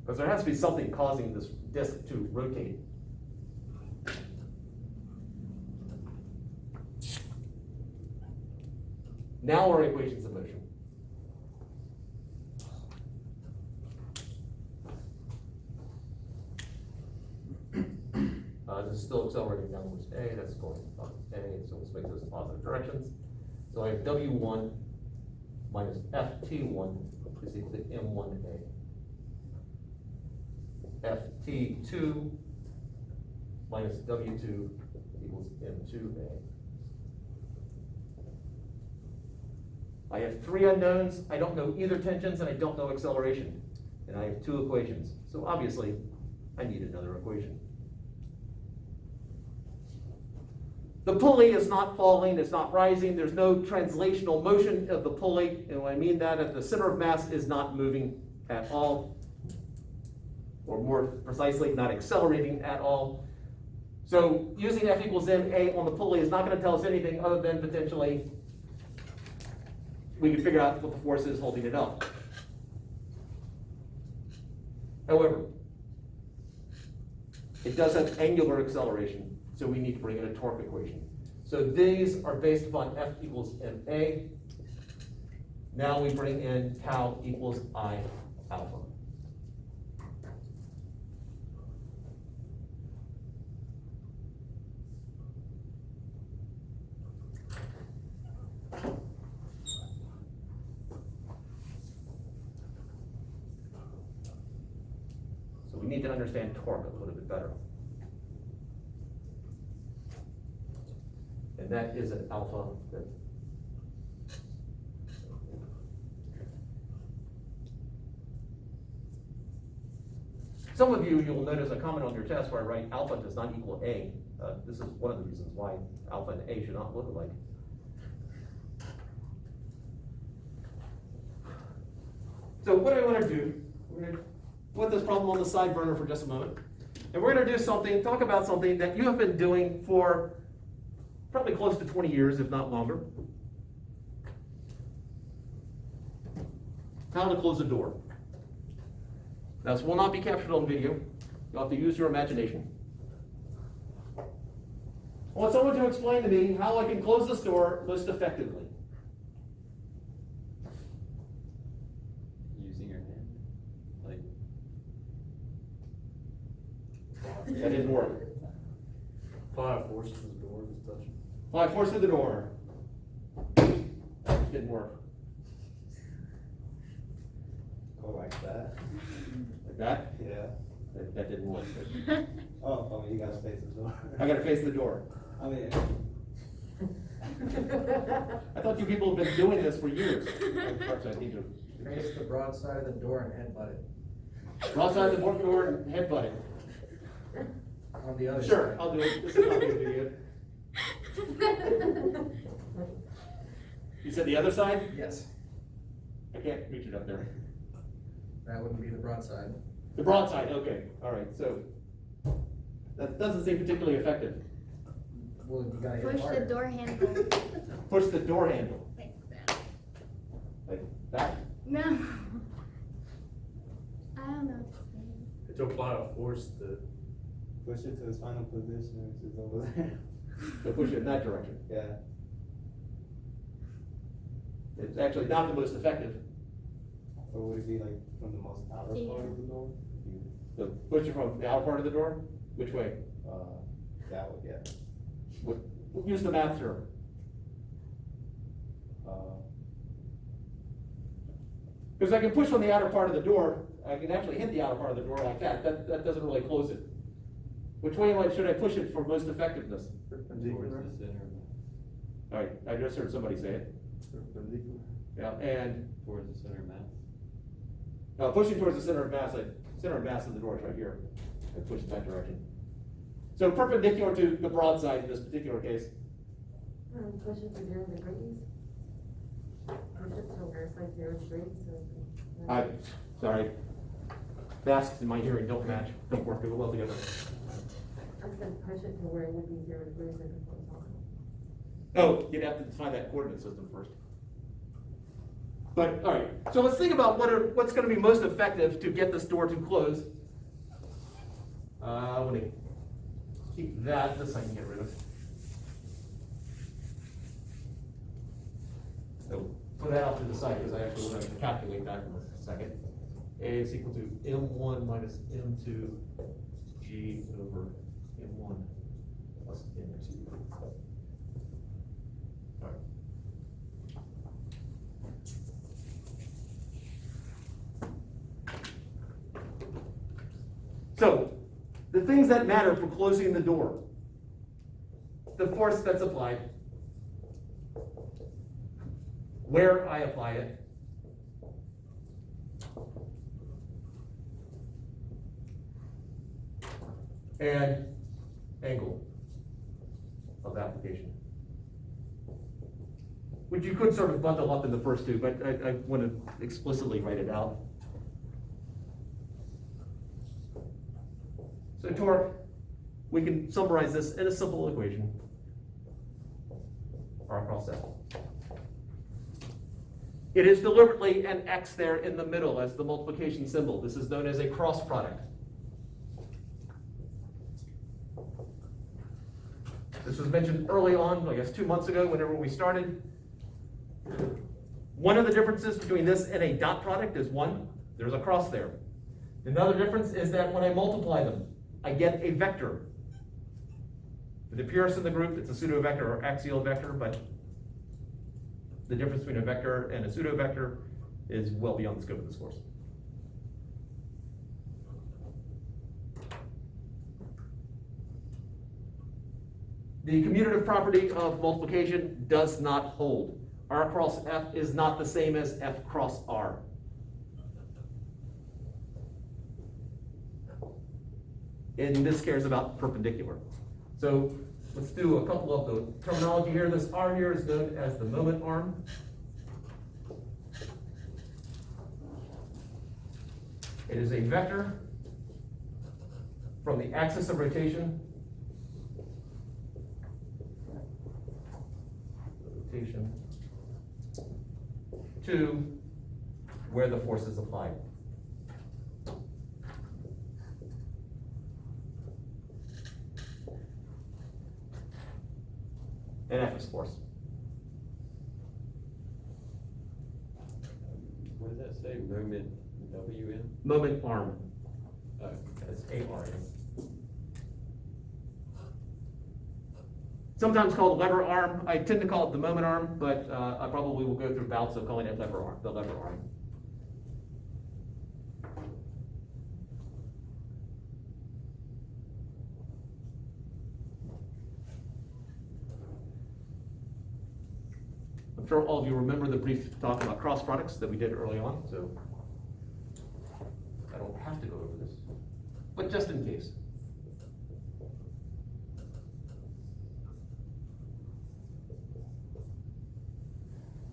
Because there has to be something causing this disc to rotate. Now our equations of motion. This is still accelerating downwards A, that's going up A, so let's make those positive directions. So I have W1 minus FT1 is equal to M1A. FT2 minus W2 equals M2A. I have 3 unknowns, I don't know either tensions, and I don't know acceleration. And I have 2 equations. So obviously, I need another equation. The pulley is not falling, it's not rising, there's no translational motion of the pulley, and when I mean that, the center of mass is not moving at all, or more precisely, not accelerating at all. So using F equals ma on the pulley is not going to tell us anything other than potentially we can figure out what the force is holding it up. However, it does have angular acceleration, so we need to bring in a torque equation. So these are based upon F equals ma. Now we bring in tau equals I alpha. So we need to understand torque a little bit better. And that is an alpha that some of you'll notice a comment on your test where I write alpha does not equal A. This is one of the reasons why alpha and A should not look alike. So what do I want to do? We're going to put this problem on the side burner for just a moment. And we're going to do something, talk about something that you have been doing for probably close to 20 years, if not longer. How to close a door. Now, this will not be captured on video. You'll have to use your imagination. I want someone to explain to me how I can close this door most effectively. Using your hand, like. That didn't work. Apply a force to the door, just touch it. Apply force to the door. That didn't work. Go like that. Like that? Yeah. That didn't work. Oh, I mean, you gotta face the door. I gotta face the door. I mean, I thought you people have been doing this for years. Perhaps I need to. Face the broad side of the door and headbutt it. Broadside the door and headbutt it. On the other side. Sure, I'll do it. This is not being video. You said the other side? Yes, I can't reach it up there. that wouldn't be the broadside. The broadside, okay, all right, so that doesn't seem particularly effective. Well, you gotta hit Push it the harder. door handle. Push the door handle, Like that. like that. No. I don't know. To apply a force that, push it to its final position, which is over there. So push it in that direction. Yeah. It's actually not the most effective. Or would it be like from the most outer part of the door? So push it from the outer part of the door, which way? That would, yeah. Use the math term. Because I can push on the outer part of the door, I can actually hit the outer part of the door like that. That doesn't really close it. Which way should I push it for most effectiveness? Towards Perpendicular. the center of All right, I just heard somebody say it. Perpendicular. Yeah, and towards the center of mass. pushing towards the center of mass, center of mass of the door is right here. And push it that direction. So perpendicular to the broadside in this particular case. Push it to 0 degrees. Push it to where it's like 0 degrees, so. Sorry. Masks in my hearing don't match, don't work well together. I said push it to where it would be 0 degrees if it was on. Oh, you'd have to define that coordinate system first. But, all right, so let's think about what's going to be most effective to get this door to close. I want to keep that, this I can get rid of. So put that off to the side because I actually want to calculate that in a second. A is equal to M1 minus M2 G over M1 plus M2. All right. So, the things that matter for closing the door. The force that's applied. where I apply it, and angle of application. Which you could sort of bundle up in the first two, but I want to explicitly write it out. So torque, we can summarize this in a simple equation. R cross F. It is deliberately an X there in the middle as the multiplication symbol. This is known as a cross product. This was mentioned early on, I guess 2 months ago, whenever we started. One of the differences between this and a dot product is one, there's a cross there. Another difference is that when I multiply them, I get a vector. For the purest in the group, it's a pseudo vector or axial vector, but the difference between a vector and a pseudo vector is well beyond the scope of this course. The commutative property of multiplication does not hold. R cross F is not the same as F cross R. And this cares about perpendicular. So let's do a couple of the terminology here. This arm here is known as the moment arm. It is a vector from the axis of rotation to where the force is applied. And F is force. What does that say? Moment WN? Moment arm. Oh, That's ARM. Sometimes called lever arm. I tend to call it the moment arm, but I probably will go through bouts of calling it lever arm, the lever arm. I'm sure all of you remember the brief talk about cross products that we did early on, so I don't have to go over this, but just in case.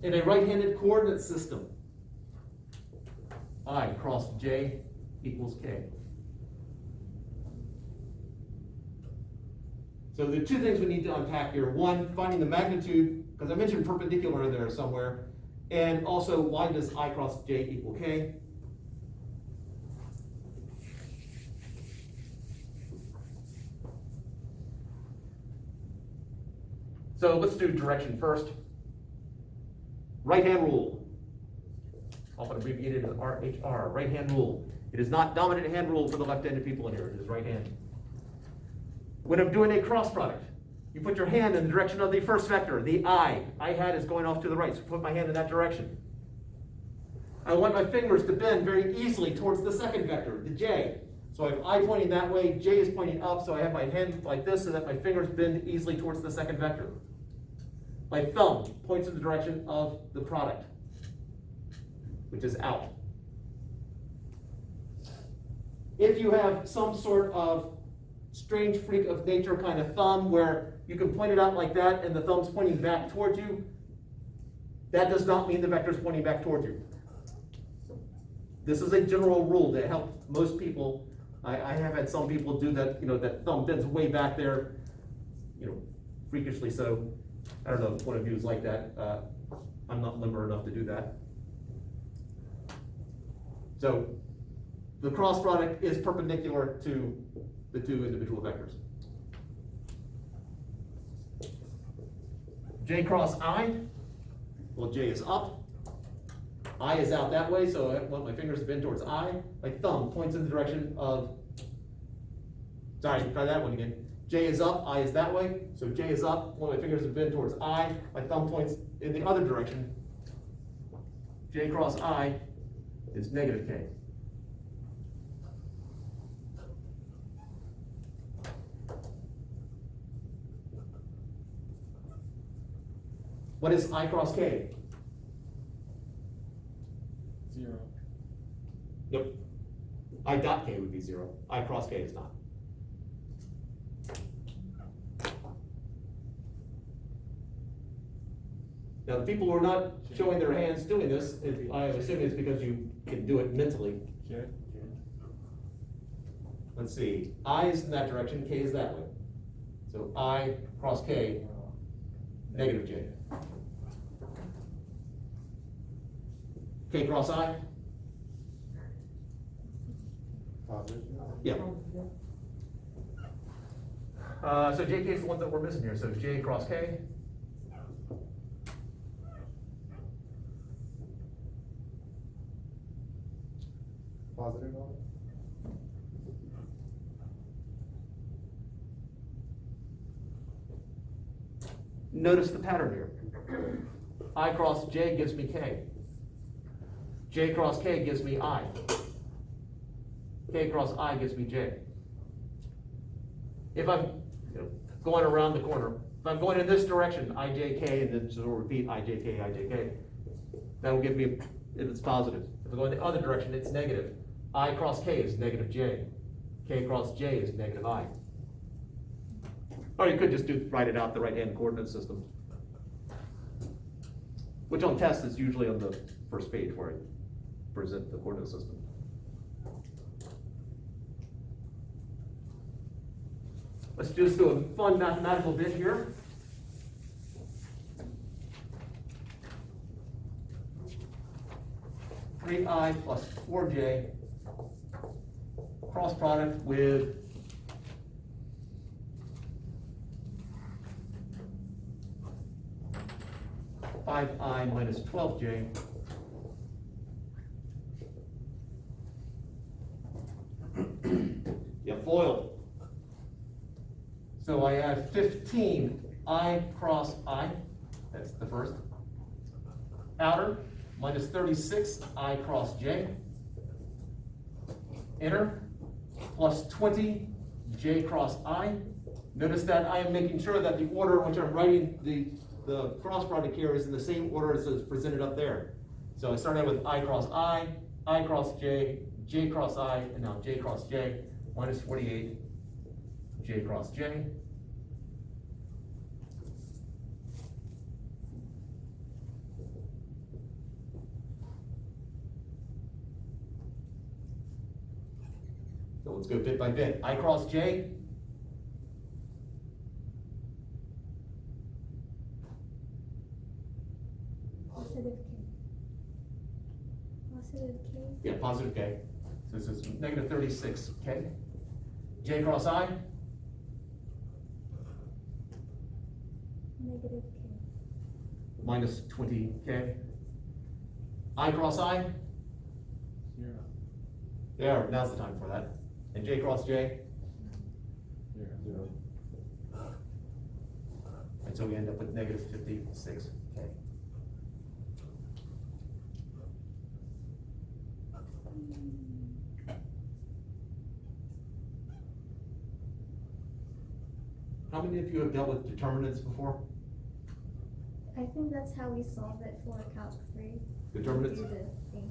In a right-handed coordinate system, I cross J equals K. So the two things we need to unpack here. One, finding the magnitude, because I mentioned perpendicular there somewhere, and also why does I cross J equal K? So let's do direction first. Right-hand rule, often abbreviated as RHR, right-hand rule. It is not dominant hand rule for the left-handed people in here, it is right hand. When I'm doing a cross product, you put your hand in the direction of the first vector, the I. I hat is going off to the right, so put my hand in that direction. I want my fingers to bend very easily towards the second vector, the J. So I have I pointing that way, J is pointing up, so I have my hand like this so that my fingers bend easily towards the second vector. My thumb points in the direction of the product, which is out. If you have some sort of strange freak of nature kind of thumb where you can point it out like that and the thumb's pointing back towards you, that does not mean the vector's pointing back towards you. This is a general rule that helps most people. I have had some people do that, that thumb bends way back there, freakishly so. I don't know if one of you is like that. I'm not limber enough to do that. So the cross product is perpendicular to the two individual vectors. J cross I, well, J is up. I is out that way, so I want my fingers to bend towards I. My thumb points in the direction of, sorry, try that one again. J is up, I is that way, so J is up, one of my fingers is bent towards I, my thumb points in the other direction. J cross I is negative K. What is I cross K? 0. Nope. I dot K would be 0. I cross K is not. Now, the people who are not showing their hands doing this, I assume it's because you can do it mentally. Sure. Let's see, I is in that direction, K is that way. So I cross K, negative J. K cross I? Positive. Yeah. So JK is the one that we're missing here, so J cross K. Positive on it? Notice the pattern here. I cross J gives me K. J cross K gives me I. K cross I gives me J. If I'm going around the corner, if I'm going in this direction, IJK, and then so we'll repeat IJK, IJK, that will give me, if it's positive. If I go in the other direction, it's negative. I cross K is negative J. K cross J is negative I. Or you could just write it out the right-hand coordinate system. Which on tests is usually on the first page where I present the coordinate system. Let's just do a fun mathematical bit here. Three I plus 4J cross product with 5I minus 12J yeah, foiled. So I have 15 I cross I, that's the first. Outer, minus 36 I cross J. Inner, plus 20 J cross I. Notice that I am making sure that the order in which I'm writing the cross product here is in the same order as it's presented up there. So I start out with I cross J, J cross I, and now J cross J, minus 48, J cross J. So let's go bit by bit. I cross J. Positive K. Positive K. Yeah, positive K. So this is negative 36 K. J cross I. Negative K. Minus 20 K. I cross I. 0. There, now's the time for that. And J cross J. 0. And so we end up with negative 56 K. How many of you have dealt with determinants before? I think that's how we solve it for Calc 3. Determinants? Do the thing.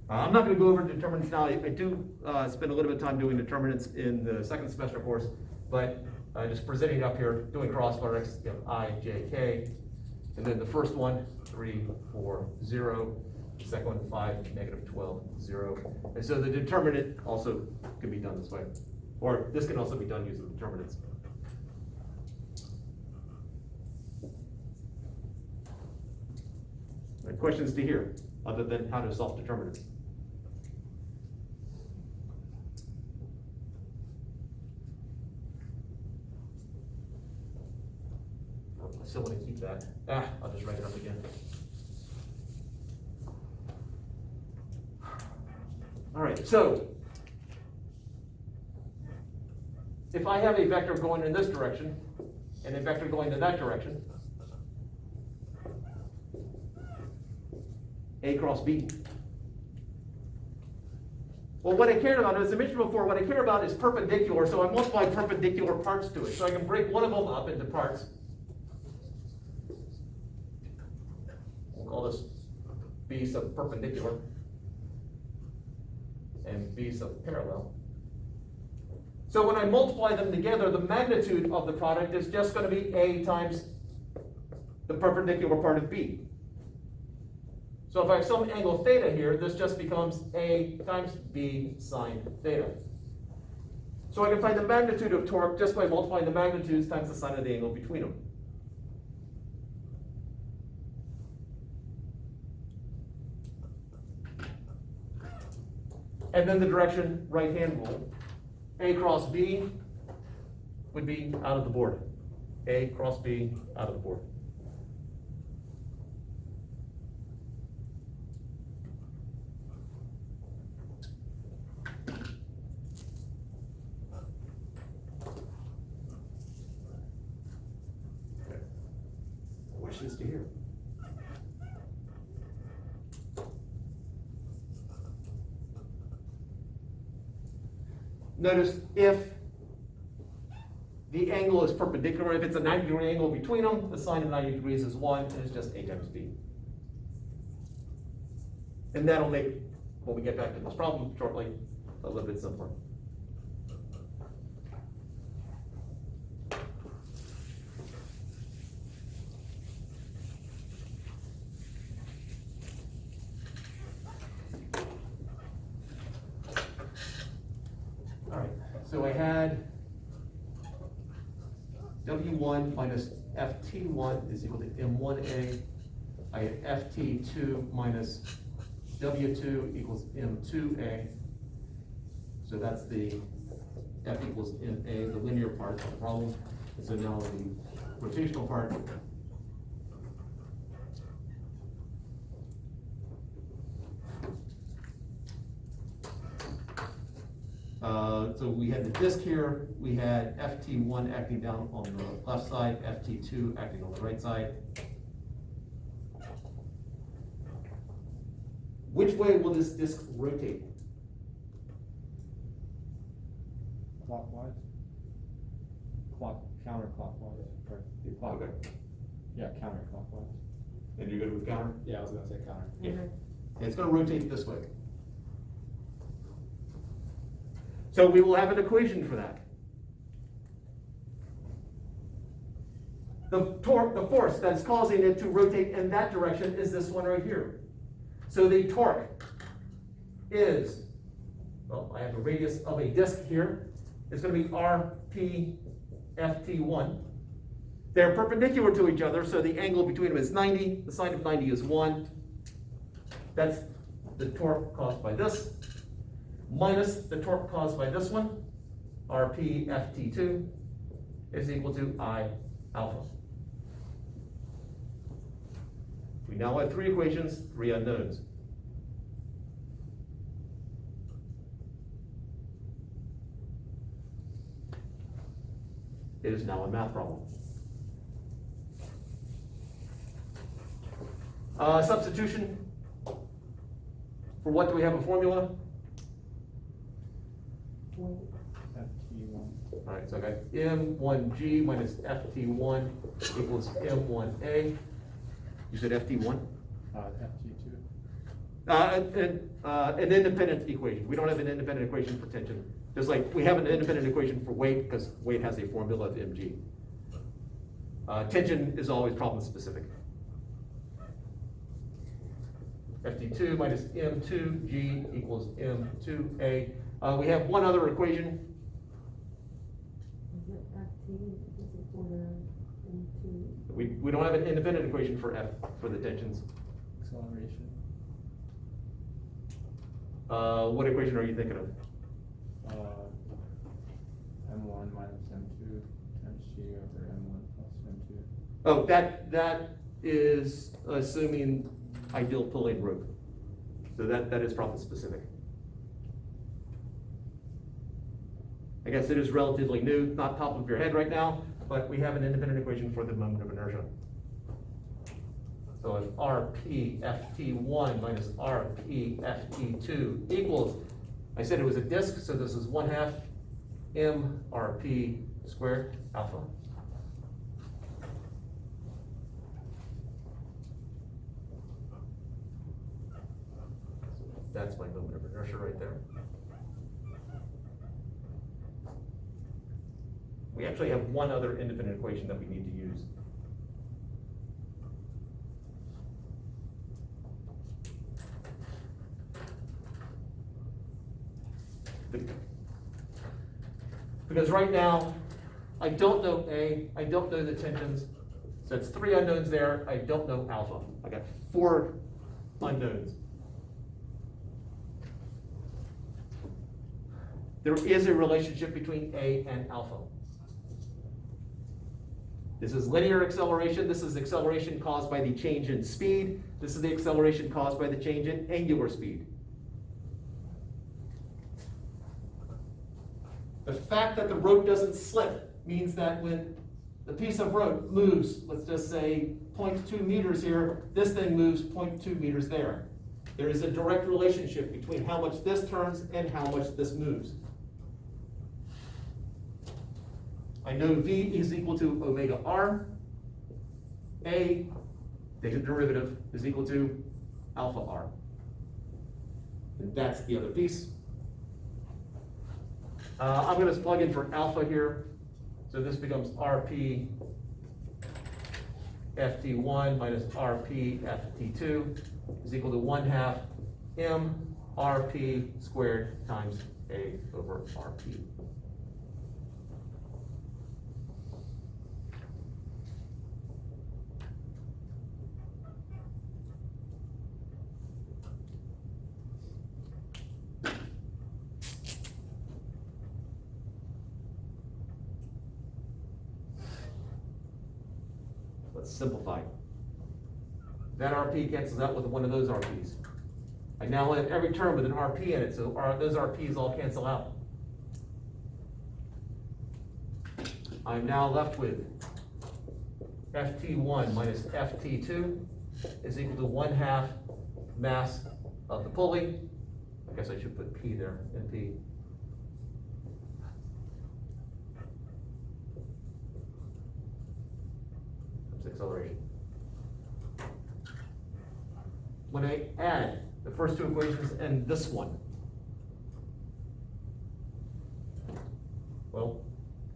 I'm not going to go over determinants now. I do spend a little bit of time doing determinants in the second semester course, but just presenting it up here, doing cross products, you have I, J, K, and then the first one, 3, 4, 0, the second one, 5, negative 12, 0. And so the determinant also can be done this way, or this can also be done using determinants. Right, questions to hear, other than how to solve determinants? I still want to keep that. I'll just write it up again. All right, so if I have a vector going in this direction and a vector going in that direction, A cross B. Well, what I cared about, as I mentioned before, what I care about is perpendicular, so I multiply perpendicular parts to it. So I can break one of them up into parts. We'll call this B sub perpendicular. and B sub parallel. So when I multiply them together, the magnitude of the product is just going to be A times the perpendicular part of B. So if I have some angle theta here, this just becomes A times B sine theta. So I can find the magnitude of torque just by multiplying the magnitudes times the sine of the angle between them. And then the direction right-hand rule. A cross B would be out of the board. A cross B out of the board. Okay. Questions to hear? Notice if the angle is perpendicular, if it's a 90-degree angle between them, the sine of 90 degrees is 1, and it's just A times B. And that'll make, when we get back to this problem shortly, a little bit simpler. All right, so I had W1 minus FT1 is equal to M1A. I had FT2 minus W2 equals M2A. So that's the F equals MA, the linear part of the problem. And so now the rotational part. So we had the disk here, we had FT1 acting down on the left side, FT2 acting on the right side. Which way will this disk rotate? Clockwise? Counterclockwise, or Okay. yeah, counterclockwise. And you're good with counter? Yeah, I was gonna say counter. Yeah. It's gonna rotate this way. So we will have an equation for that. The torque, the force that's causing it to rotate in that direction is this one right here. So the torque is, well, I have a radius of a disk here. It's gonna be RP FT1. They're perpendicular to each other, so the angle between them is 90. The sine of 90 is 1. That's the torque caused by this, minus the torque caused by this one, RP FT2, is equal to I alpha. We now have 3 equations, 3 unknowns. It is now a math problem. Substitution. For what do we have a formula? FT1. All right, so I got M1G minus FT1 equals M1A. You said FT1? FT2. An independent equation. We don't have an independent equation for tension. Just like we have an independent equation for weight because weight has a formula of mg. Tension is always problem specific. FT2 minus M2G equals M2A. We have one other equation. Is it FT is equal to M2? We don't have an independent equation for F, for the tensions. Acceleration. What equation are you thinking of? M1 minus M2 times G over M1 plus M2. Oh, that is assuming ideal pulling rope. So that is problem specific. I guess it is relatively new, not top of your head right now, but we have an independent equation for the moment of inertia. So if RP FT1 minus RP FT2 equals, I said it was a disk, so this is 1/2 M RP squared alpha. That's my moment of inertia right there. we actually have one other independent equation that we need to use. Because right now, I don't know A, I don't know the tensions, so it's 3 unknowns there, I don't know alpha. I got 4 unknowns. There is a relationship between A and alpha. This is linear acceleration, this is acceleration caused by the change in speed, this is the acceleration caused by the change in angular speed. The fact that the rope doesn't slip means that when the piece of rope moves, let's just say 0.2 meters here, this thing moves 0.2 meters there. There is a direct relationship between how much this turns and how much this moves. I know V is equal to omega R. A, take a derivative, is equal to alpha R. And that's the other piece. I'm going to plug in for alpha here. So this becomes RP FT1 minus RP FT2 is equal to 1/2 M RP squared times A over RP. Let's simplify. That RP cancels out with one of those RPs. I now have every term with an RP in it, so those RPs all cancel out. I'm now left with FT1 minus FT2 is equal to 1/2 mass of the pulley. I guess I should put P there, NP. Acceleration. When I add the first 2 equations and this one, well,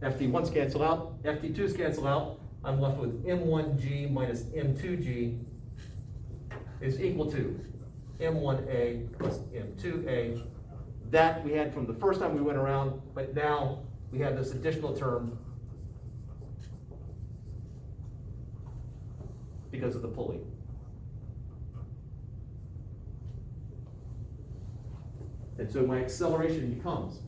FT1's cancel out, FT2's cancel out, I'm left with M1G minus M2G is equal to M1A plus M2A. That we had from the first time we went around, but now we have this additional term because of the pulley. And so my acceleration becomes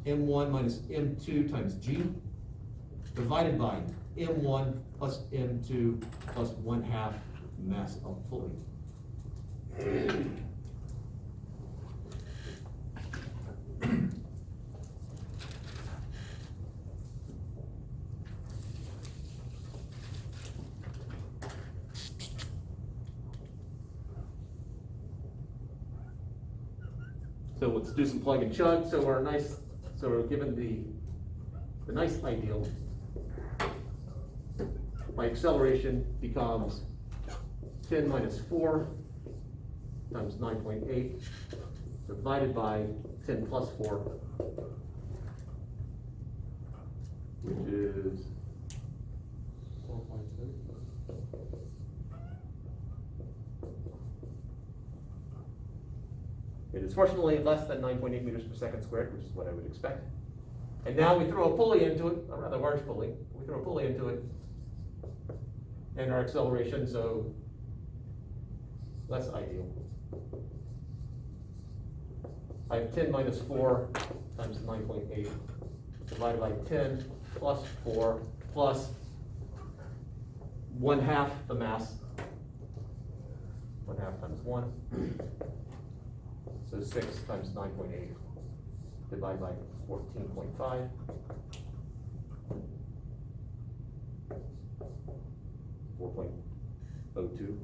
M1 minus M2 times G divided by M1 plus M2 plus 1/2 mass of pulley. So let's do some plug and chug. So we're given the nice ideal. My acceleration becomes 10 minus 4 times 9.8 divided by 10 plus 4, which is 4.2. It is fortunately less than 9.8 meters per second squared, which is what I would expect. And now we throw a pulley into it, a rather large pulley. We throw a pulley into it, and our acceleration, so less ideal. I have 10 minus 4 times 9.8 divided by 10 plus 4 plus 1/2 the mass. 1/2 times 1. So 6 times 9.8 divided by 14.5. 4.02.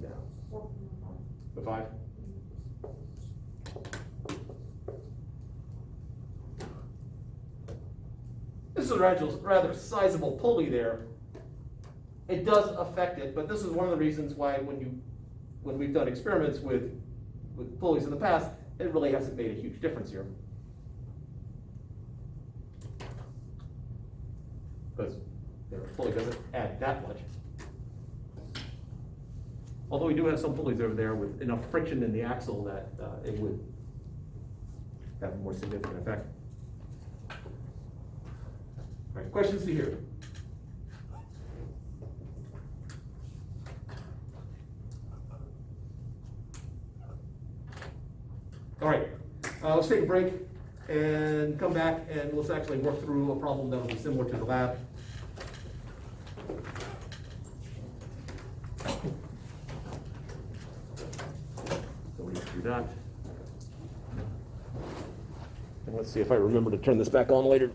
Yeah. The 5. This is a rather sizable pulley there. it does affect it, but this is one of the reasons why when we've done experiments with pulleys in the past, it really hasn't made a huge difference here. Because the pulley doesn't add that much. Although we do have some pulleys over there with enough friction in the axle that it would have a more significant effect. All right, questions to here? All right, let's take a break and come back and let's actually work through a problem that will be similar to the lab. So we do that. And let's see if I remember to turn this back on later.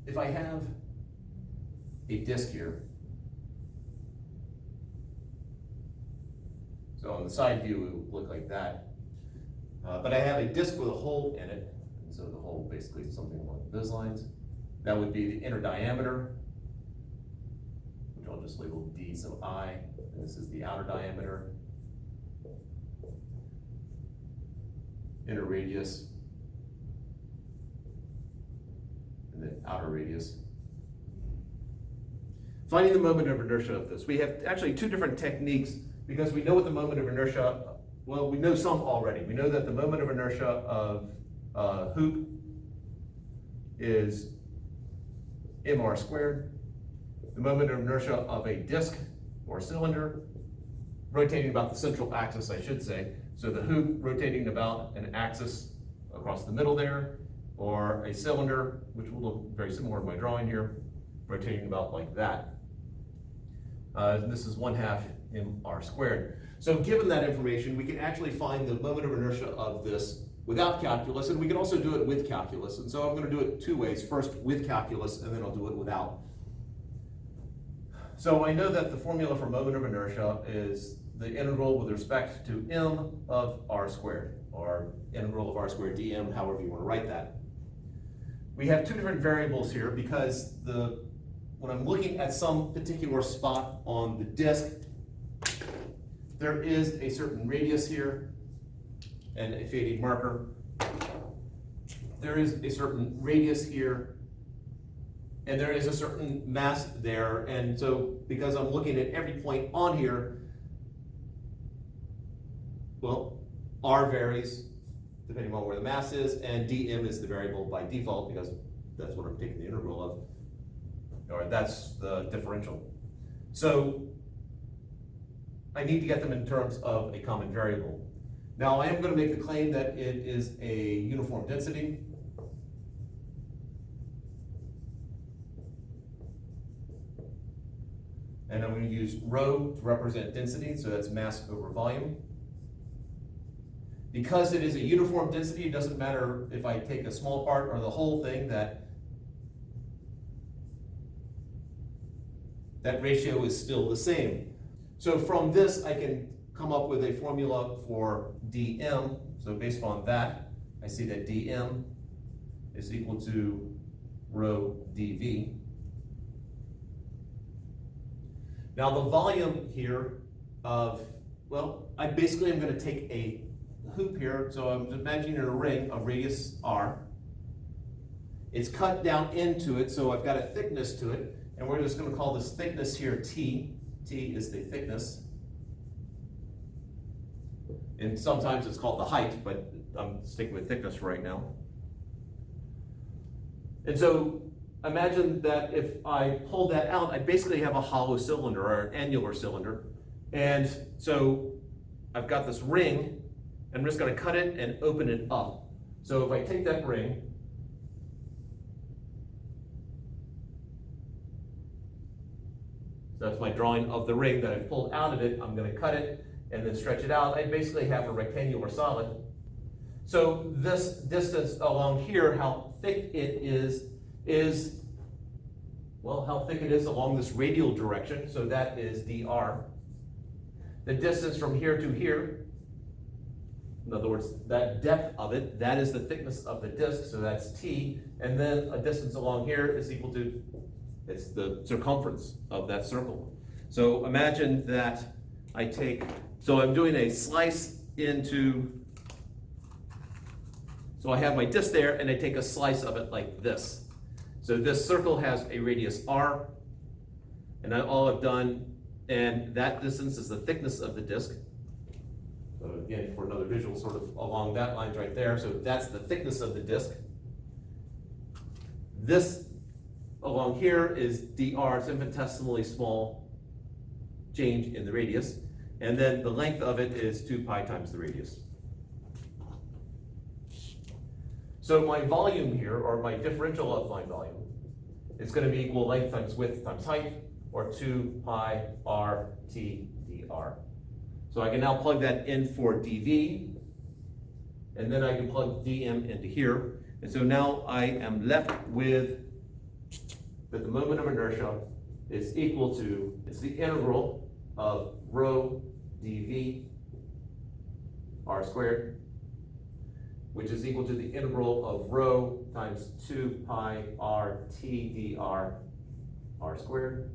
If I have a disc here, so on the side view it would look like that, but I have a disc with a hole in it, and so the hole basically is something along those lines. That would be the inner diameter, which I'll just label D sub I, and this is the outer diameter, inner radius, and the outer radius. Finding the moment of inertia of this. We have actually two different techniques because we know what the moment of inertia, well, we know some already. We know that the moment of inertia of a hoop is mr squared. The moment of inertia of a disc or cylinder, rotating about the central axis, I should say. So the hoop rotating about an axis across the middle there, or a cylinder, which will look very similar to my drawing here, rotating about like that. And this is 1/2 mr squared. So given that information, we can actually find the moment of inertia of this without calculus, and we can also do it with calculus. And so I'm going to do it two ways. First with calculus, and then I'll do it without. So I know that the formula for moment of inertia is the integral with respect to m of r squared, or integral of r squared dm, however you want to write that. We have two different variables here because when I'm looking at some particular spot on the disk, there is a certain radius here and a fading marker. There is a certain radius here and there is a certain mass there. And so because I'm looking at every point on here, well, r varies depending on where the mass is, and dm is the variable by default because that's what I'm taking the integral of, or that's the differential. So I need to get them in terms of a common variable. Now I am going to make the claim that it is a uniform density. And I'm going to use rho to represent density, so that's mass over volume. Because it is a uniform density, it doesn't matter if I take a small part or the whole thing, that ratio is still the same. So from this, I can come up with a formula for dm. So based on that, I see that dm is equal to rho dv. Now the volume here of, well, I basically am going to take a hoop here, so I'm imagining a ring of radius r. It's cut down into it, so I've got a thickness to it, and we're just going to call this thickness here t. T is the thickness. And sometimes it's called the height, but I'm sticking with thickness right now. And so imagine that if I pull that out, I basically have a hollow cylinder or an annular cylinder. And so I've got this ring, and I'm just going to cut it and open it up. So if I take that ring, that's my drawing of the ring that I've pulled out of it. I'm going to cut it and then stretch it out. I basically have a rectangular solid. So this distance along here, how thick it is, well, how thick it is along this radial direction. So that is dr. The distance from here to here In other words, that depth of it, that is the thickness of the disk, so that's t, and then a distance along here is equal to, it's the circumference of that circle. So imagine that I take, so I'm doing a slice into, so I have my disk there, and I take a slice of it like this. So this circle has a radius r, and all I've done, and that distance is the thickness of the disk. So again, for another visual, sort of along that line right there, so that's the thickness of the disk. This along here is dr, it's infinitesimally small change in the radius, and then the length of it is 2 pi times the radius. So my volume here, or my differential of my volume, is going to be equal length times width times height, or 2 pi r t dr. So I can now plug that in for dv, and then I can plug dm into here. And so now I am left with that the moment of inertia is equal to, it's the integral of rho dv r squared, which is equal to the integral of rho times 2 pi r t dr r squared.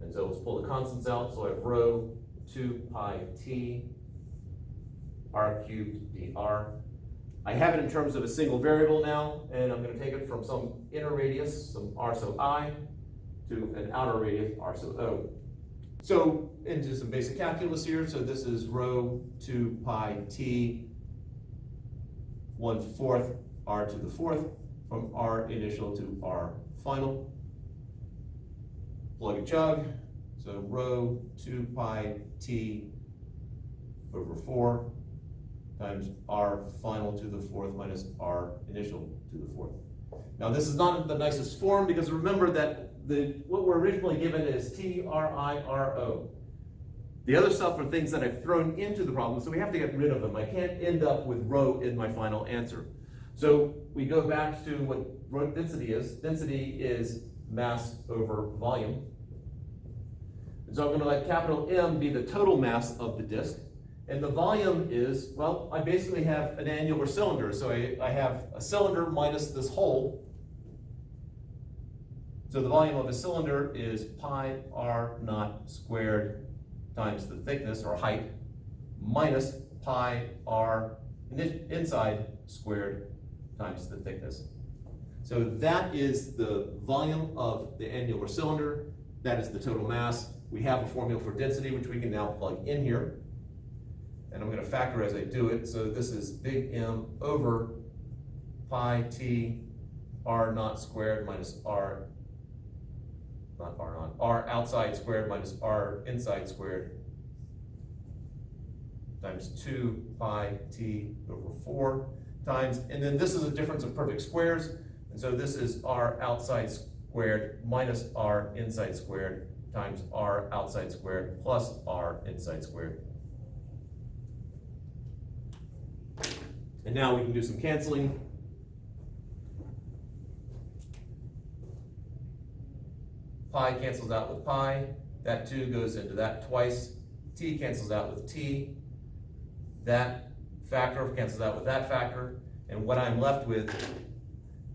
And so let's pull the constants out. So I have rho 2 pi t r cubed dr. I have it in terms of a single variable now, and I'm going to take it from some inner radius, some r so I, to an outer radius, r so o. So into some basic calculus here. So this is rho 2 pi t 1/4 r to the 4th from r initial to r final. Plug and chug. So rho 2 pi t over 4 times r final to the 4th minus r initial to the 4th. Now this is not the nicest form, because remember that what we're originally given is t, r, I, r, o. The other stuff are things that I've thrown into the problem, so we have to get rid of them. I can't end up with rho in my final answer. So we go back to what rho density is. Density is mass over volume. And so I'm going to let capital M be the total mass of the disk. And the volume is, well, I basically have an annular cylinder. So I have a cylinder minus this hole. So the volume of a cylinder is pi r naught squared times the thickness, or height, minus pi r inside squared times the thickness. So that is the volume of the annular cylinder. That is the total mass. We have a formula for density, which we can now plug in here. And I'm going to factor as I do it. So this is big M over pi t r naught squared minus r, not r naught, r outside squared minus r inside squared times 2 pi t over 4 times, and then this is a difference of perfect squares. And so this is r outside squared minus r inside squared times r outside squared plus r inside squared. And now we can do some canceling. Pi cancels out with pi. That 2 goes into that twice. T cancels out with t. That factor cancels out with that factor. And what I'm left with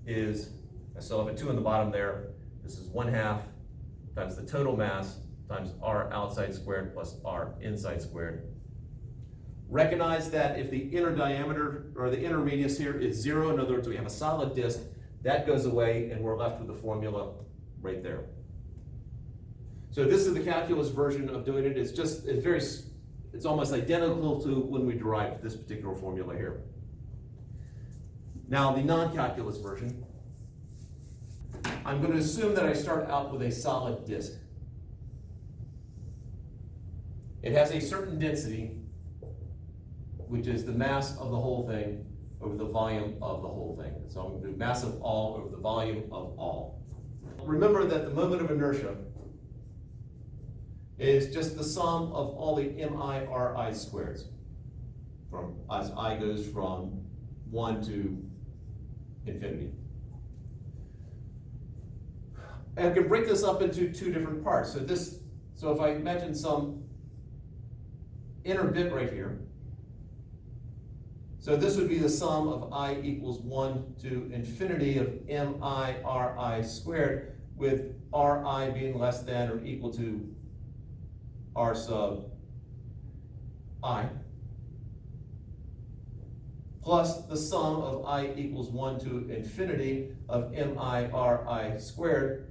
is, I still have a 2 in the bottom there. This is 1/2 times the total mass times r outside squared plus r inside squared. Recognize that if the inner diameter, or the inner radius here, is 0, in other words, we have a solid disk, that goes away and we're left with the formula right there. So this is the calculus version of doing it. It's almost identical to when we derived this particular formula here. Now the non-calculus version, I'm going to assume that I start out with a solid disk. It has a certain density, which is the mass of the whole thing over the volume of the whole thing. So I'm going to do mass of all over the volume of all. Remember that the moment of inertia is just the sum of all the mi/ri squares, as I goes from 1 to infinity. And I can break this up into 2 different parts. So if I imagine some inner bit right here, So this would be the sum of I equals 1 to infinity of mi ri squared, with ri being less than or equal to r sub I, plus the sum of I equals 1 to infinity of mi ri squared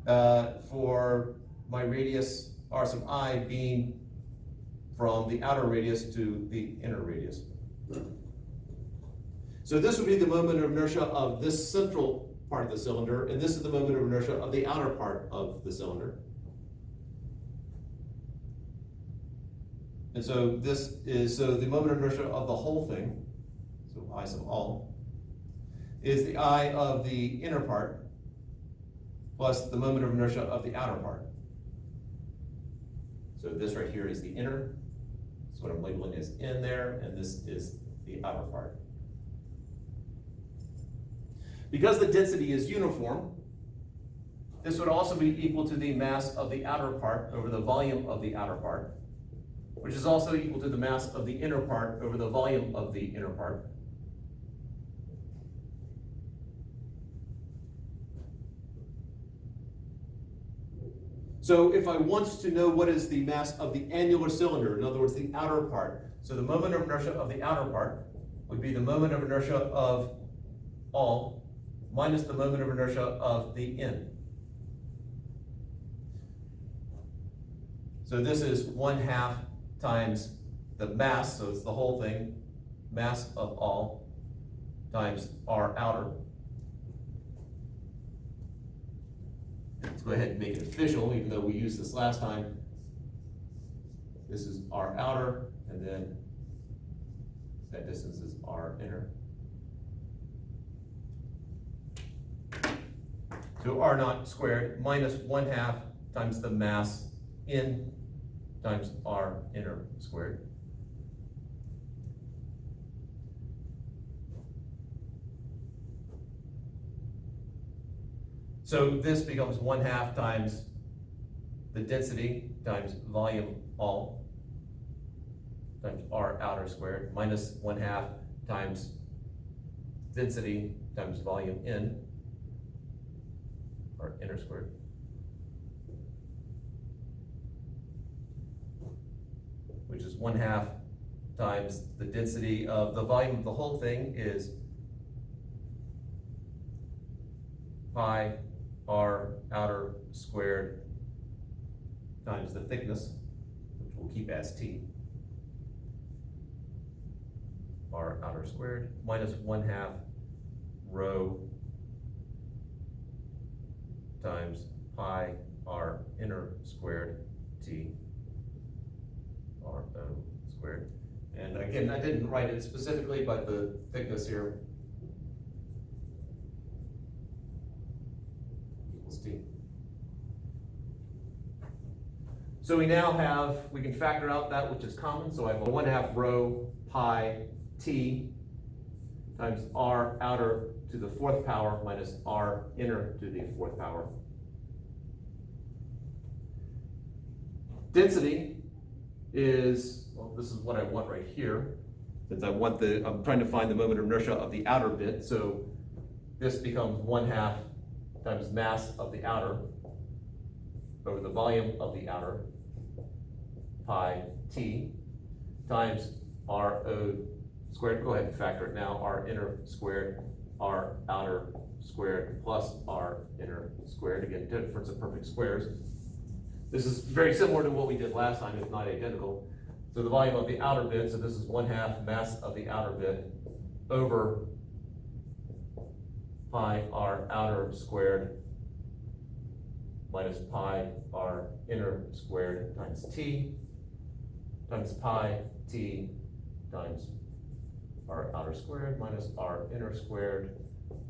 for my radius r sub I being from the outer radius to the inner radius. So this would be the moment of inertia of this central part of the cylinder, and this is the moment of inertia of the outer part of the cylinder. And so this is, so the moment of inertia of the whole thing, so I sub all, is the I of the inner part plus the moment of inertia of the outer part. So this right here is the inner, so what I'm labeling is in there, and this is the outer part. Because the density is uniform, this would also be equal to the mass of the outer part over the volume of the outer part, which is also equal to the mass of the inner part over the volume of the inner part. So if I want to know what is the mass of the annular cylinder, in other words, the outer part, so the moment of inertia of the outer part would be the moment of inertia of all minus the moment of inertia of the in. So this is 1/2 times the mass, so it's the whole thing, mass of all, times r outer. Let's go ahead and make it official, even though we used this last time. This is r outer, and then that distance is r inner. So r naught squared minus 1/2 times the mass in times r inner squared. So this becomes 1/2 times the density times volume all times r outer squared minus 1/2 times density times volume in, or inner squared. Which is 1/2 times the density of the volume of the whole thing is pi r outer squared times the thickness, which we'll keep as t, r outer squared minus 1/2 rho times pi r inner squared t r o squared. And again, I didn't write it specifically, but the thickness here equals t. So we now have, we can factor out that which is common. So I have a 1/2 rho pi t times r outer to the 4th power minus r inner to the 4th power. Density is, well, this is what I want right here, since I'm trying to find the moment of inertia of the outer bit. So this becomes 1/2 times mass of the outer over the volume of the outer, pi t, times r o squared, go ahead and factor it now, r inner squared, r outer squared, plus r inner squared. Again, difference of perfect squares. This is very similar to what we did last time, if not identical. So the volume of the outer bit, so this is 1/2 mass of the outer bit over pi r outer squared minus pi r inner squared times t times pi t times r outer squared minus r inner squared,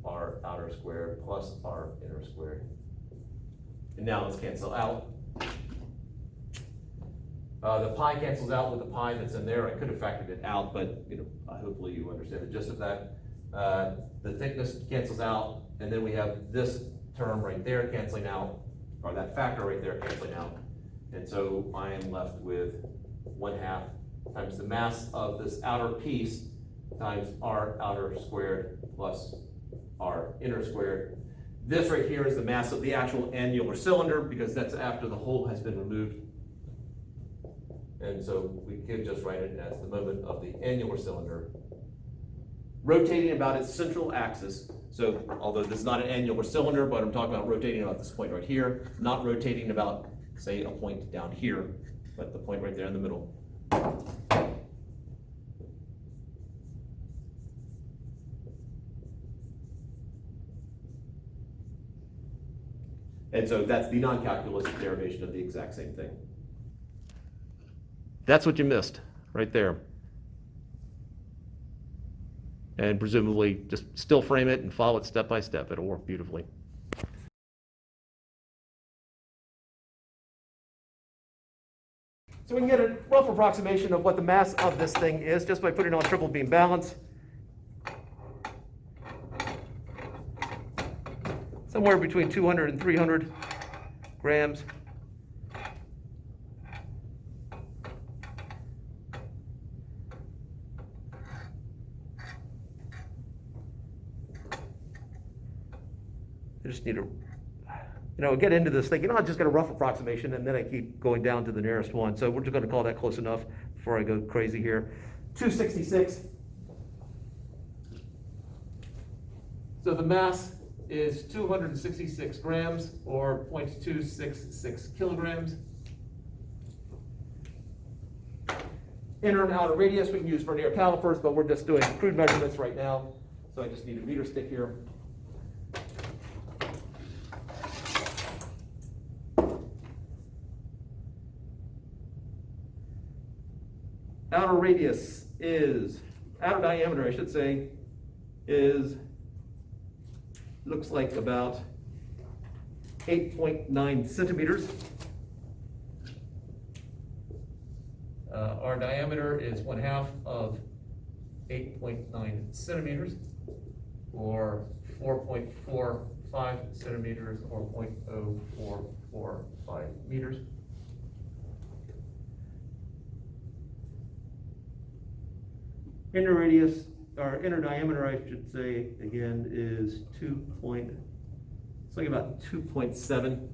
r outer squared plus r inner squared. And now let's cancel out. The pi cancels out with the pi that's in there. I could have factored it out, but hopefully you understand the gist of that. The thickness cancels out, and then we have this term right there canceling out, or that factor right there canceling out. And so I am left with 1/2 times the mass of this outer piece times r outer squared plus r inner squared. This right here is the mass of the actual annular cylinder, because that's after the hole has been removed. And so we could just write it as the moment of the annular cylinder rotating about its central axis. So although this is not an annular cylinder, but I'm talking about rotating about this point right here, not rotating about, say, a point down here, but the point right there in the middle. And so that's the non-calculus derivation of the exact same thing. That's what you missed, right there. And presumably, just still frame it and follow it step by step. It'll work beautifully. So we can get a rough approximation of what the mass of this thing is just by putting on triple beam balance. Somewhere between 200 and 300 grams. I just need to, get into this thing. I'll just get a rough approximation, and then I keep going down to the nearest one. So we're just going to call that close enough before I go crazy here. 266. So the mass is 266 grams, or 0.266 kilograms. Inner and outer radius we can use vernier calipers, but we're just doing crude measurements right now. So I just need a meter stick here. Outer radius is, outer diameter I should say, looks like about 8.9 centimeters. Our diameter is 1/2 of 8.9 centimeters, or 4.45 centimeters, or 0.0445 meters. Inner radius, or inner diameter, I should say, again, is it's like about 2.7.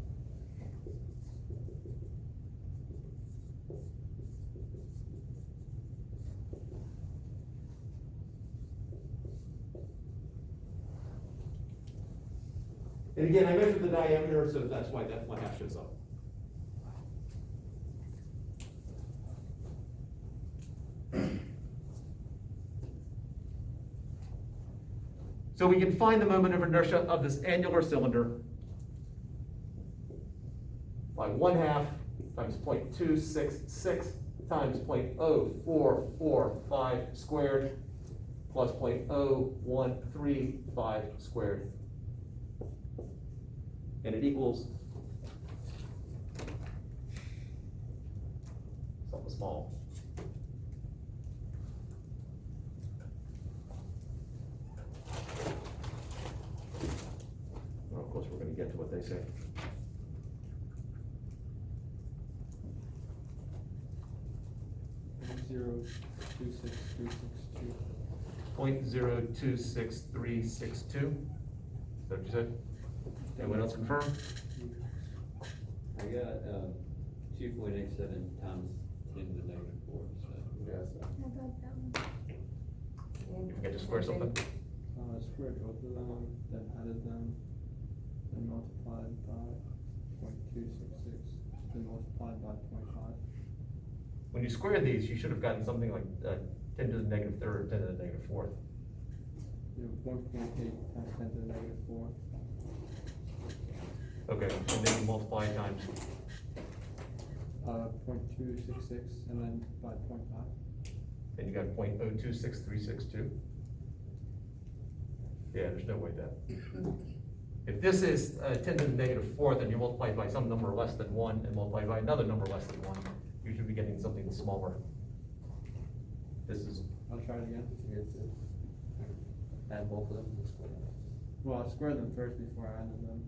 And again, I measured the diameter, so that's why that 1/2 shows up. So we can find the moment of inertia of this annular cylinder by 1/2 times 0.266 times 0.0445 squared plus 0.0135 squared. And it equals something small. Well, of course, we're going to get to what they say. .026362. Is that what you said? Anyone else confirm? I got 2.87 times 10 to the negative 4. So. Yeah, so. I got that one. You can just square something. Squared both of them, then added them, then multiplied by 0.266, then multiplied by 0.5. When you square these, you should have gotten something like 10 to the negative third, or 10 to the negative fourth. You have 1.8 times 10 to the negative 4. Okay, and then you multiply times. 0.266, and then by 0.5. And you got 0.026362. Yeah, there's no way that. If this is 10 to the negative fourth, and you multiply it by some number less than 1, and multiply it by another number less than 1, you should be getting something smaller. This is. I'll try it again. Add both of them. Well, I squared them first before I added them.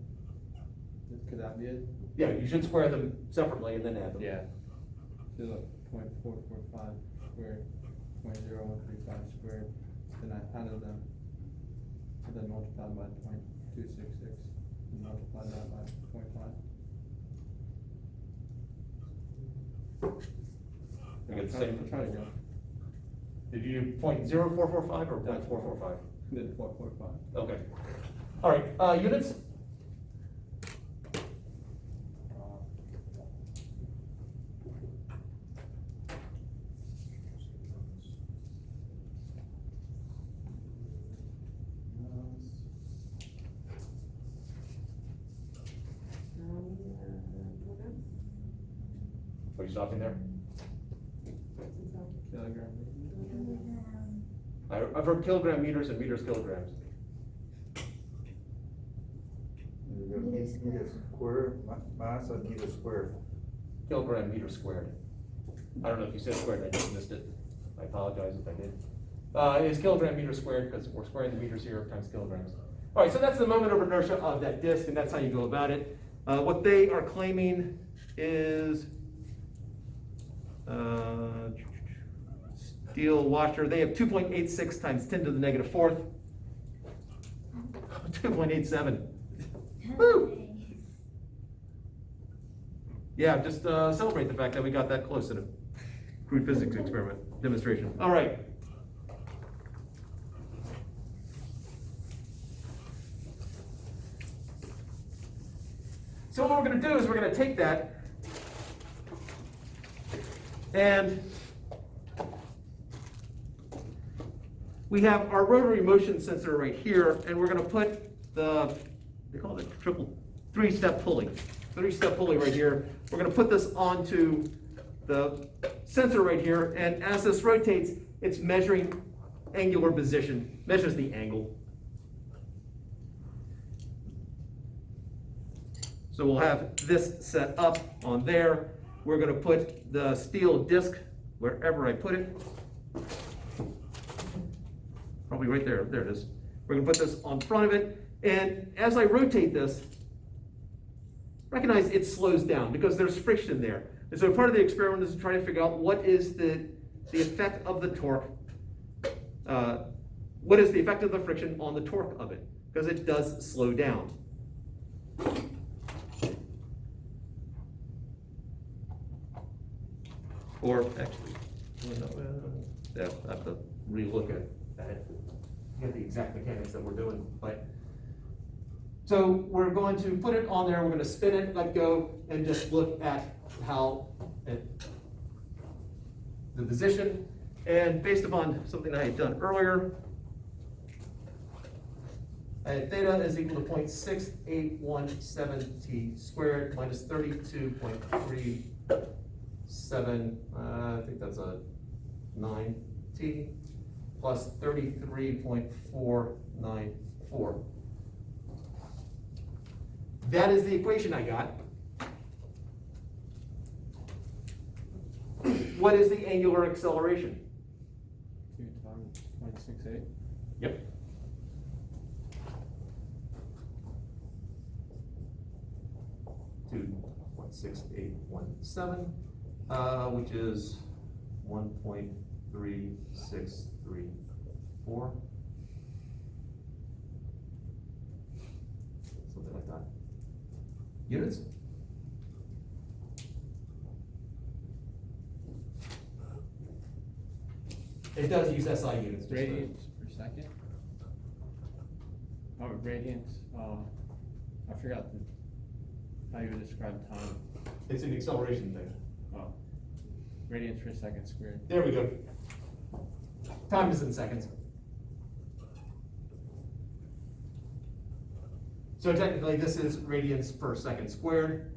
Could that be it? Yeah, you should square them separately and then add them. Yeah. So like 0.445 squared, 0.0135 squared, then I added them, and then multiplied by 0.266, and multiplied that by 0.5. You get the same. I'll try to go. Did you do 0.0445 or 0.445? Did 4.5. Okay. All right, units? Kilograms? Are you stopping there? Kilogram. I've heard kilogram meters and meters kilograms. You got meter square, mass and meter square. Kilogram meter squared. I don't know if you said squared, I just missed it. I apologize if I did. It's kilogram meter squared, because we're squaring the meters here times kilograms. All right, so that's the moment of inertia of that disk, and that's how you go about it. What they are claiming is steel washer. They have 2.86 times 10 to the negative fourth. 2.87. Woo! Yeah, just celebrate the fact that we got that close in a crude physics experiment demonstration. All right. So what we're going to do is we're going to take that and we have our rotary motion sensor right here, and we're going to put they call it three-step pulley right here. We're going to put this onto the sensor right here, and as this rotates, it's measuring angular position, measures the angle. So we'll have this set up on there. We're going to put the steel disc wherever I put it. Probably right there. There it is. We're going to put this on front of it. And as I rotate this, recognize it slows down because there's friction there. And so part of the experiment is to try to figure out what is the effect of the torque. What is the effect of the friction on the torque of it? Because it does slow down. Or actually, yeah, I have to relook at it, get the exact mechanics that we're doing. But so we're going to put it on there. We're going to spin it, let go, and just look at how the position. And based upon something I had done earlier, I had theta is equal to 0.6817 t squared minus 32.3. I think that's a 9t plus 33.494. That is the equation I got. What is the angular acceleration? 2 times 0.68. Yep. To 0.6817. Which is 1.3634. Something like that. Units? It does use SI units. Radians per second. Oh, radians. I forgot how you would describe time. It's an acceleration thing. Oh, radians per second squared. There we go. Time is in seconds. So technically this is radians per second squared.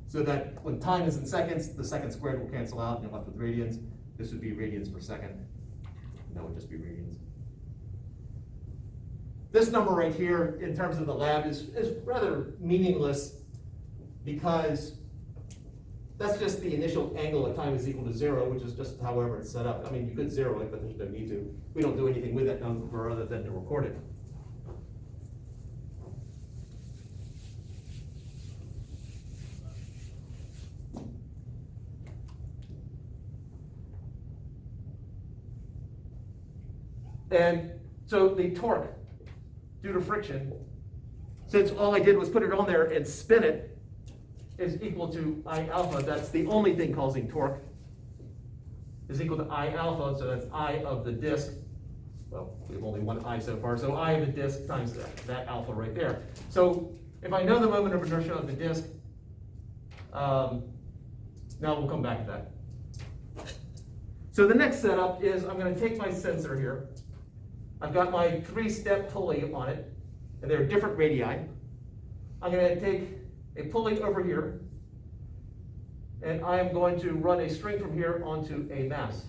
So that when time is in seconds, the second squared will cancel out and you're left with radians. This would be radians per second. And that would just be radians. This number right here, in terms of the lab, is rather meaningless because that's just the initial angle at time is equal to 0, which is just however it's set up. I mean, you could zero it, but there's no need to. We don't do anything with that number other than to record it. And so the torque due to friction, since all I did was put it on there and spin it, is equal to I alpha. That's the only thing causing torque, is equal to I alpha, so that's I of the disk. Well, we have only one I so far, so I of the disk times that alpha right there. So if I know the moment of inertia of the disk, now we'll come back to that. So the next setup is I'm going to take my sensor here. I've got my 3-step pulley on it, and they're different radii. I'm going to take a pulley over here, and I am going to run a string from here onto a mass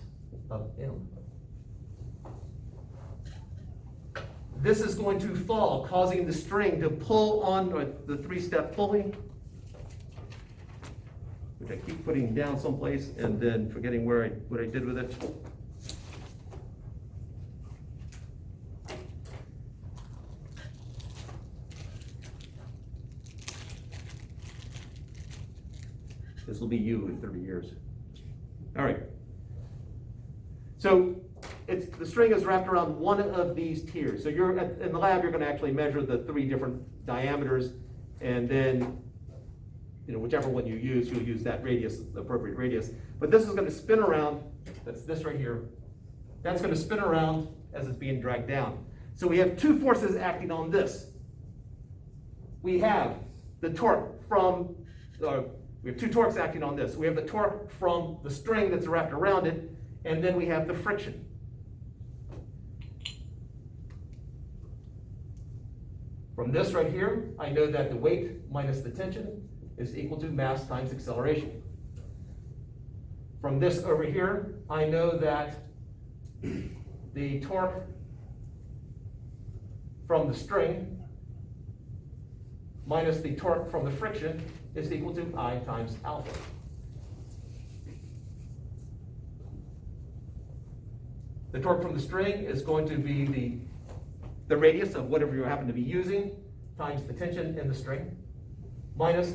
of M. This is going to fall, causing the string to pull on the 3-step pulley, which I keep putting down someplace and then forgetting what I did with it. This will be you in 30 years. All right. So the string is wrapped around one of these tiers. So in the lab, you're going to actually measure the 3 different diameters, and then whichever one you use, you'll use that radius, the appropriate radius. But this is going to spin around. That's this right here. That's going to spin around as it's being dragged down. So we have 2 forces acting on this. We have the torque from we have 2 torques acting on this. We have the torque from the string that's wrapped around it, and then we have the friction. From this right here, I know that the weight minus the tension is equal to mass times acceleration. From this over here, I know that the torque from the string minus the torque from the friction is equal to I times alpha. The torque from the string is going to be the radius of whatever you happen to be using times the tension in the string minus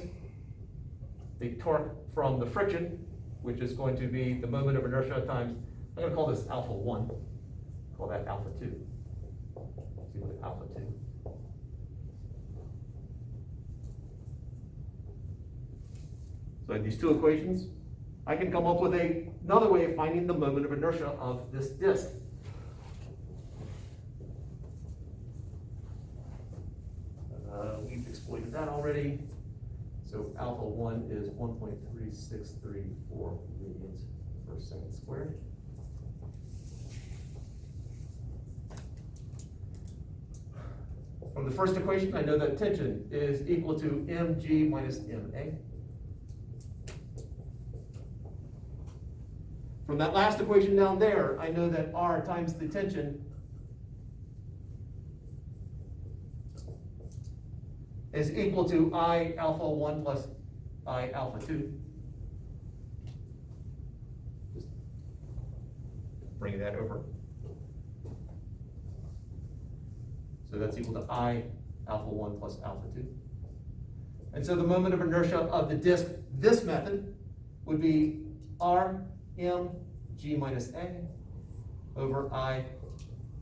the torque from the friction, which is going to be the moment of inertia times, I'm going to call this alpha 1, call that alpha 2. See what alpha 2. So I have these 2 equations. I can come up with another way of finding the moment of inertia of this disk. We've exploited that already. So alpha 1 is 1.3634 radians per second squared. From the first equation, I know that tension is equal to mg minus ma. From that last equation down there, I know that R times the tension is equal to I alpha 1 plus I alpha 2. Just bring that over. So that's equal to I alpha 1 plus alpha 2. And so the moment of inertia of the disk, this method, would be R m g minus a over I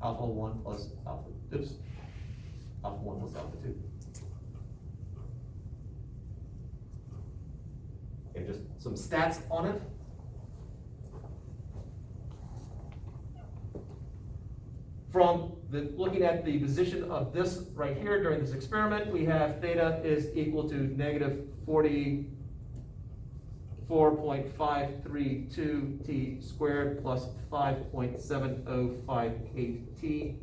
alpha 1 plus alpha 1 plus alpha 2. Okay, just some stats on it. From looking at the position of this right here during this experiment, we have theta is equal to negative 44.532 t squared plus 5.7058 t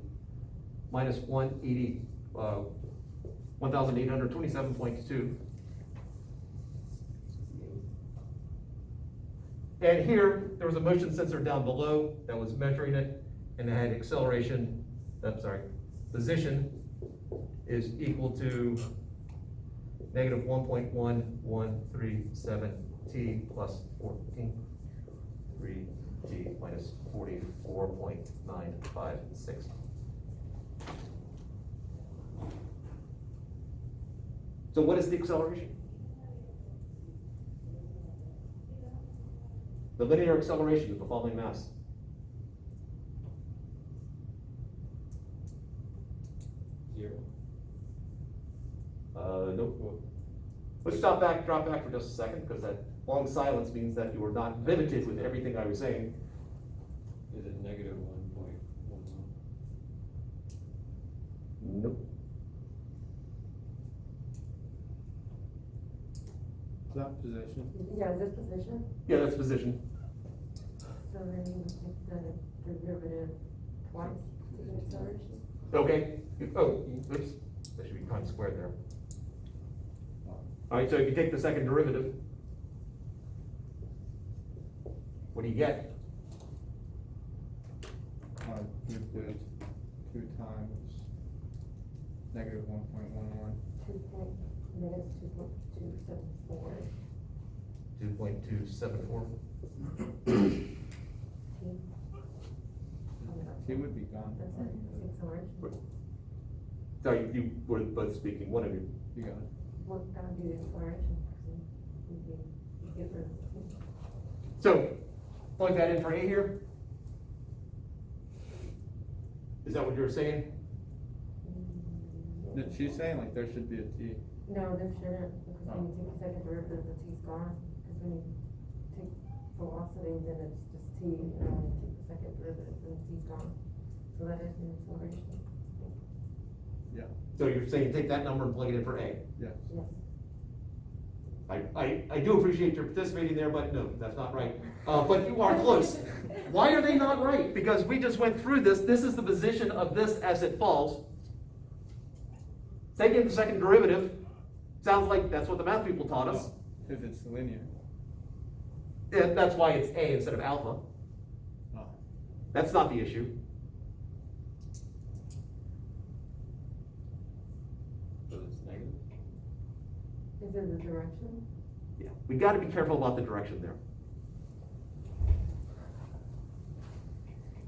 minus 1,827.2. And here, there was a motion sensor down below that was measuring it, and it had acceleration, position is equal to negative 1.1137 t plus 14.3 t minus 44.956. So what is the acceleration? The linear acceleration of the falling mass. Nope. Let's drop back for just a second, because that long silence means that you were not riveted with everything I was saying. Is it negative 1.11? Nope. Is that position? Yeah, is this position? Yeah, that's position. So then you take the derivative twice to get acceleration? Okay, oh, oops, that should be times squared there. All right, so if you take the second derivative, what do you get? You put 2 times negative 1.11. Negative 2.274. 2.274. T would be gone. That's it, acceleration. Sorry, you were both speaking, one of you. You got it. We're gonna do the acceleration, so we can get rid of it. So, plug that in for A here. Is that what you're saying? No, she's saying like there should be a T. No, there shouldn't, because when you take the second derivative, the t's gone, because when you take velocity, then it's just t, and then when you take the second derivative, then t's gone. So that is an acceleration. Yeah. So you're saying take that number and plug it in for A? Yes. Yes. I do appreciate your participating there, but no, that's not right. But you are close. Why are they not right? Because we just went through this. This is the position of this as it falls. Taking the second derivative, sounds like that's what the math people taught us. If it's linear. Yeah, that's why it's A instead of alpha. Oh. That's not the issue. So it's negative? Is it the direction? Yeah, we got to be careful about the direction there.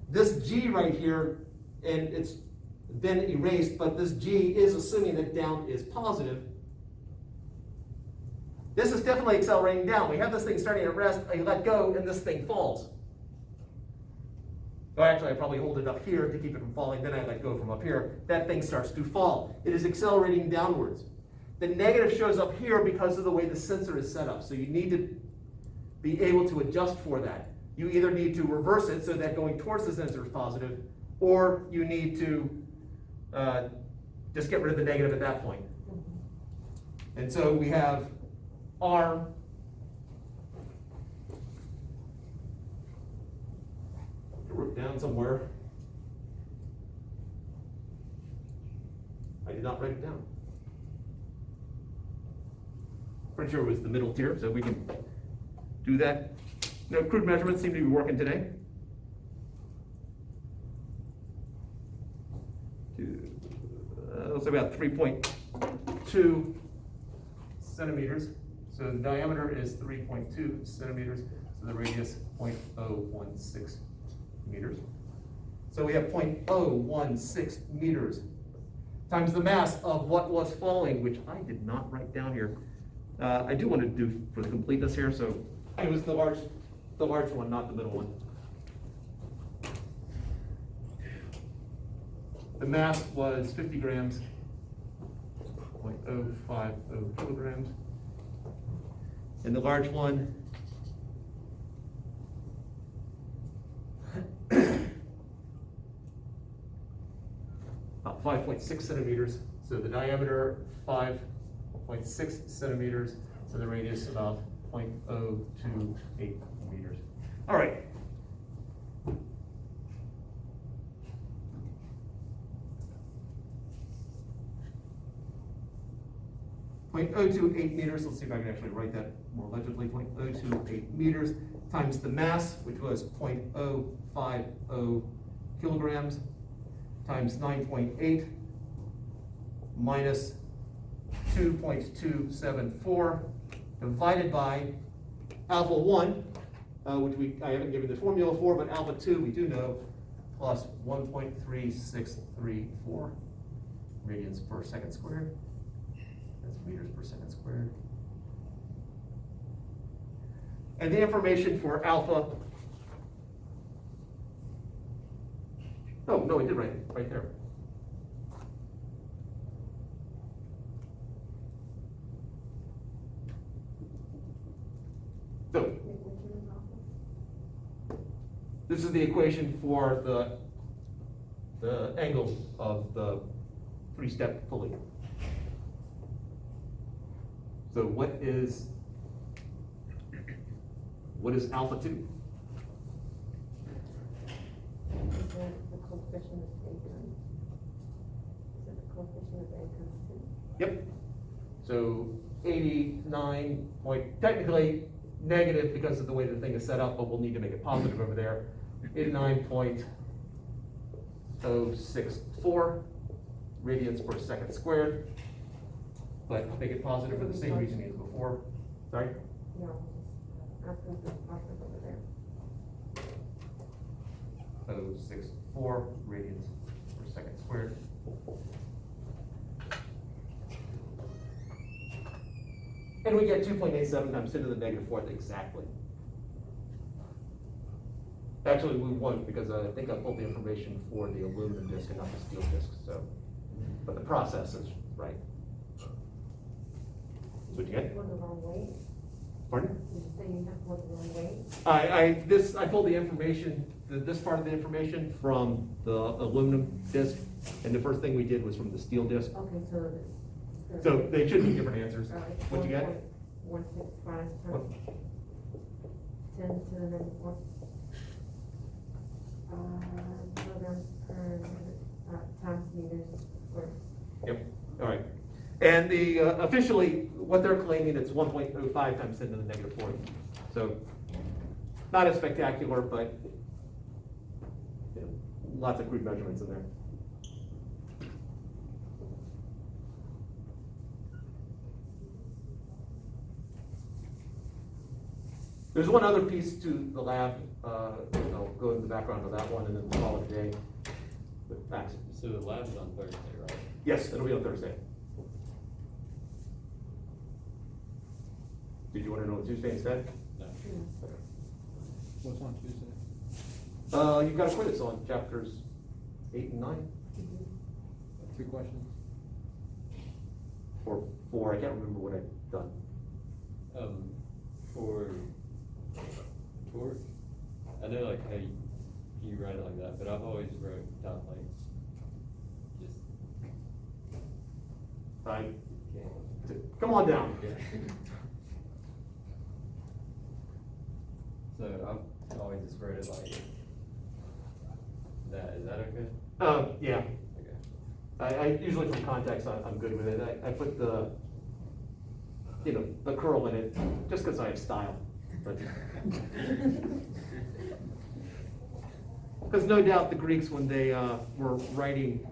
This G right here, and it's been erased, but this G is assuming that down is positive. This is definitely accelerating down. We have this thing starting at rest, I let go, and this thing falls. Oh, actually, I probably hold it up here to keep it from falling, then I let go from up here. That thing starts to fall. It is accelerating downwards. The negative shows up here because of the way the sensor is set up. So you need to be able to adjust for that. You either need to reverse it so that going towards the sensor is positive, or you need to just get rid of the negative at that point. And so we have R wrote down somewhere. I did not write it down. Pretty sure it was the middle tier, so we can do that. No, crude measurements seem to be working today. It's about 3.2 centimeters. So the diameter is 3.2 centimeters, so the radius 0.016 meters. So we have 0.016 meters times the mass of what was falling, which I did not write down here. I do want to do for the completeness here, so it was the large one, not the middle one. The mass was 50 grams, 0.050 kilograms. And the large one, about 5.6 centimeters. So the diameter, 5.6 centimeters. So the radius about 0.028 meters. All right. .028 meters, let's see if I can actually write that more legibly. 0.028 meters times the mass, which was 0.050 kilograms, times 9.8 minus 2.274 divided by alpha 1, which I haven't given the formula for, but alpha 2 we do know, plus 1.3634 radians per second squared. That's meters per second squared. And the information for alpha, oh, no, I did write it right there. This is the equation for the angle of the three-step pulley. So what is alpha 2? Is that the coefficient of A times? Is it the coefficient of A times two? Yep. So 89 point, technically negative because of the way the thing is set up, but we'll need to make it positive over there. 89.064 radians per second squared. But make it positive for the same reason as before. Sorry? No, just asking for the positive over there. 0.064 radians per second squared. And we get 2.87 times 10 to the negative fourth exactly. Actually, we won't because I think I pulled the information for the aluminum disc and not the steel disc, so. But the process is right. What'd you get? For the wrong weight? Pardon? Did you say you have for the wrong weight? I pulled the information, this part of the information from the aluminum disc, and the first thing we did was from the steel disc. Okay, so. So they should be different answers. What'd you get? 165 times 10 to the negative fourth. Kilograms per, times meters squared. Yep, all right. And the, officially, what they're claiming, it's 1.05 times 10 to the negative fourth. So, not as spectacular, but you know, lots of crude measurements in there. There's one other piece to the lab. I'll go into the background of that one and then we'll call it a day. With facts. So the lab's on Thursday, right? Yes, it'll be on Thursday. Did you want to know Tuesday instead? No. What's on Tuesday? You've got a quiz on chapters 8 and 9, 3 questions. or 4. I can't remember what I've done. For torque, I know like how you write it like that, but I've always wrote down like just. Come on down. So I've always just wrote it like that. Is that okay? Yeah. Okay. I usually from context, I'm good with it. I put the, you know, the curl in it just because I have style. Because no doubt the Greeks, when they were writing,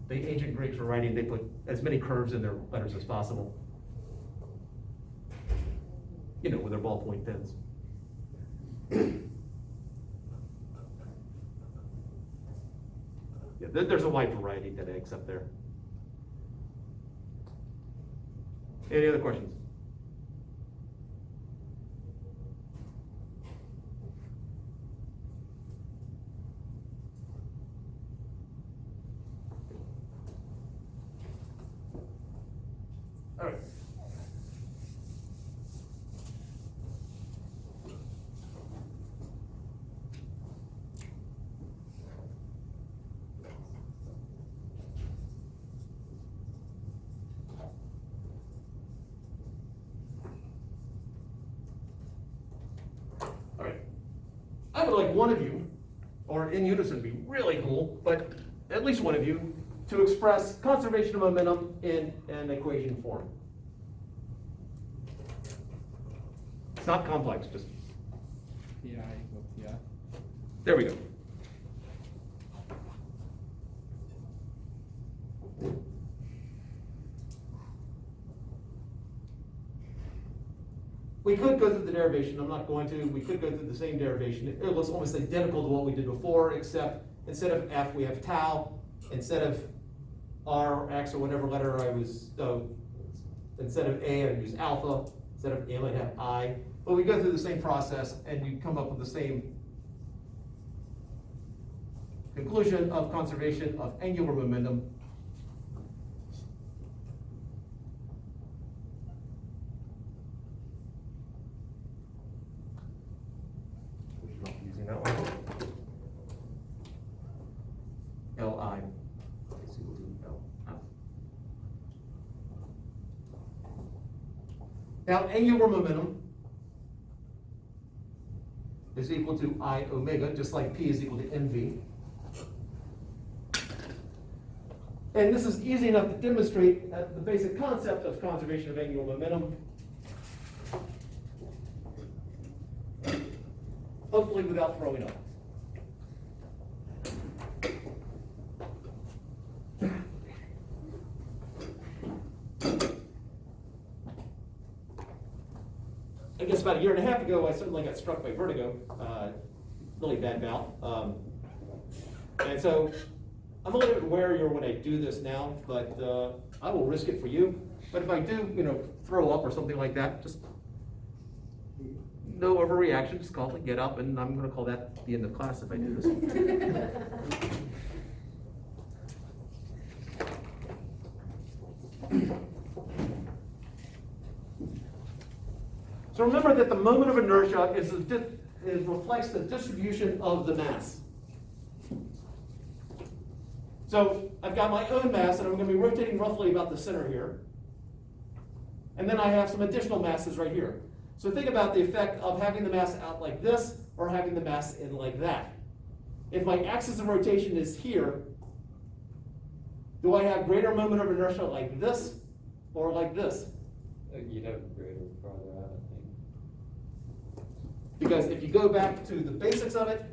the ancient Greeks were writing, they put as many curves in their letters as possible. You know, with their ballpoint pens. Yeah, there's a wide variety that I accept there. Any other questions? All right. All right. I would like one of you, or in unison would be really cool, but at least one of you, to express conservation of momentum in an equation form. It's not complex, just, PI equal PI. there we go. We could go through the derivation, I'm not going to. We could go through the same derivation. It looks almost identical to what we did before, except instead of F, we have tau. Instead of R or X or whatever letter I was, instead of A, I'd use alpha. Instead of M, I'd have I. But we go through the same process and we come up with the same conclusion of conservation of angular momentum. We should not be using that one. Now, angular momentum is equal to I omega, just like P is equal to mv. And this is easy enough to demonstrate the basic concept of conservation of angular momentum. Hopefully without throwing up. I guess about a year and a half ago, I suddenly got struck by vertigo, really bad bout. And so I'm a little bit warier when I do this now, but I will risk it for you. But if I do, throw up or something like that, just no overreaction, just call it, get up, and I'm gonna call that the end of class if I do this. So remember that the moment of inertia reflects the distribution of the mass. So I've got my own mass, and I'm going to be rotating roughly about the center here. And then I have some additional masses right here. So think about the effect of having the mass out like this or having the mass in like that. If my axis of rotation is here, do I have greater moment of inertia like this or like this? You'd have greater farther out, I think. Because if you go back to the basics of it,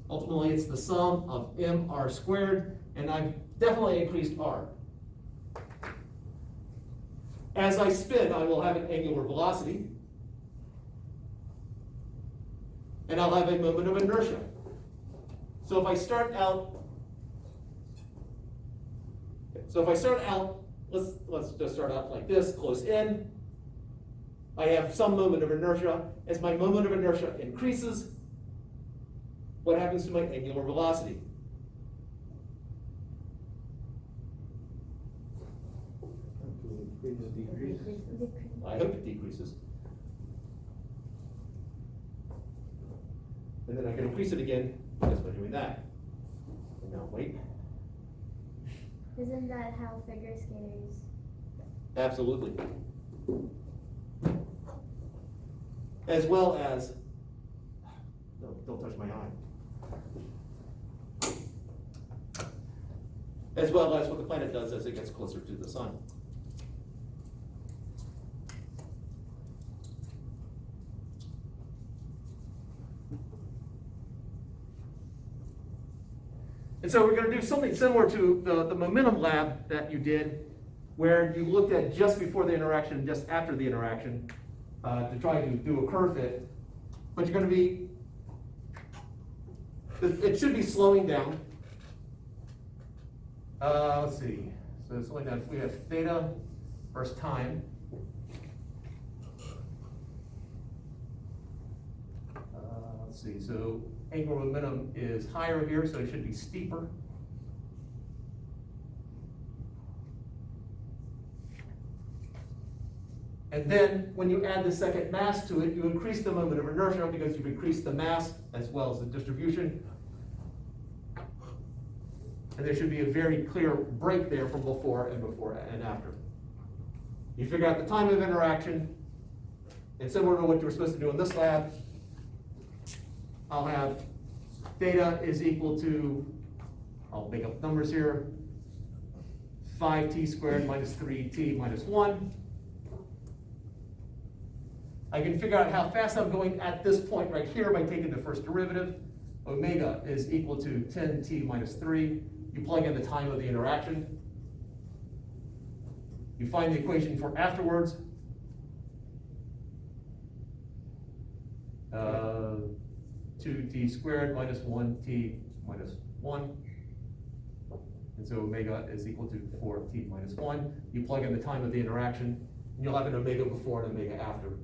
ultimately it's the sum of mr squared, and I've definitely increased r. As I spin, I will have an angular velocity, and I'll have a moment of inertia. So if I start out, let's just start out like this, close in. I have some moment of inertia. As my moment of inertia increases, what happens to my angular velocity? I hope it decreases. And then I can increase it again just by doing that. And now wait. Isn't that how figure skaters? Absolutely. As well as, no, don't touch my eye. As well as what the planet does as it gets closer to the sun. And so we're going to do something similar to the momentum lab that you did, where you looked at just before the interaction, just after the interaction, to try to do a curve fit. But you're going to be, it should be slowing down. Let's see. So slowing down, we have theta versus time. Let's see. So angular momentum is higher here, so it should be steeper. And then when you add the second mass to it, you increase the moment of inertia because you've increased the mass as well as the distribution. And there should be a very clear break there from before and after. You figure out the time of interaction, and similar to what you were supposed to do in this lab, I'll have theta is equal to, I'll make up numbers here, 5t squared minus 3t minus 1. I can figure out how fast I'm going at this point right here by taking the first derivative. Omega is equal to 10t minus 3. You plug in the time of the interaction. You find the equation for afterwards. 2t squared minus 1t minus 1. And so omega is equal to 4t minus 1. You plug in the time of the interaction, and you'll have an omega before and omega after.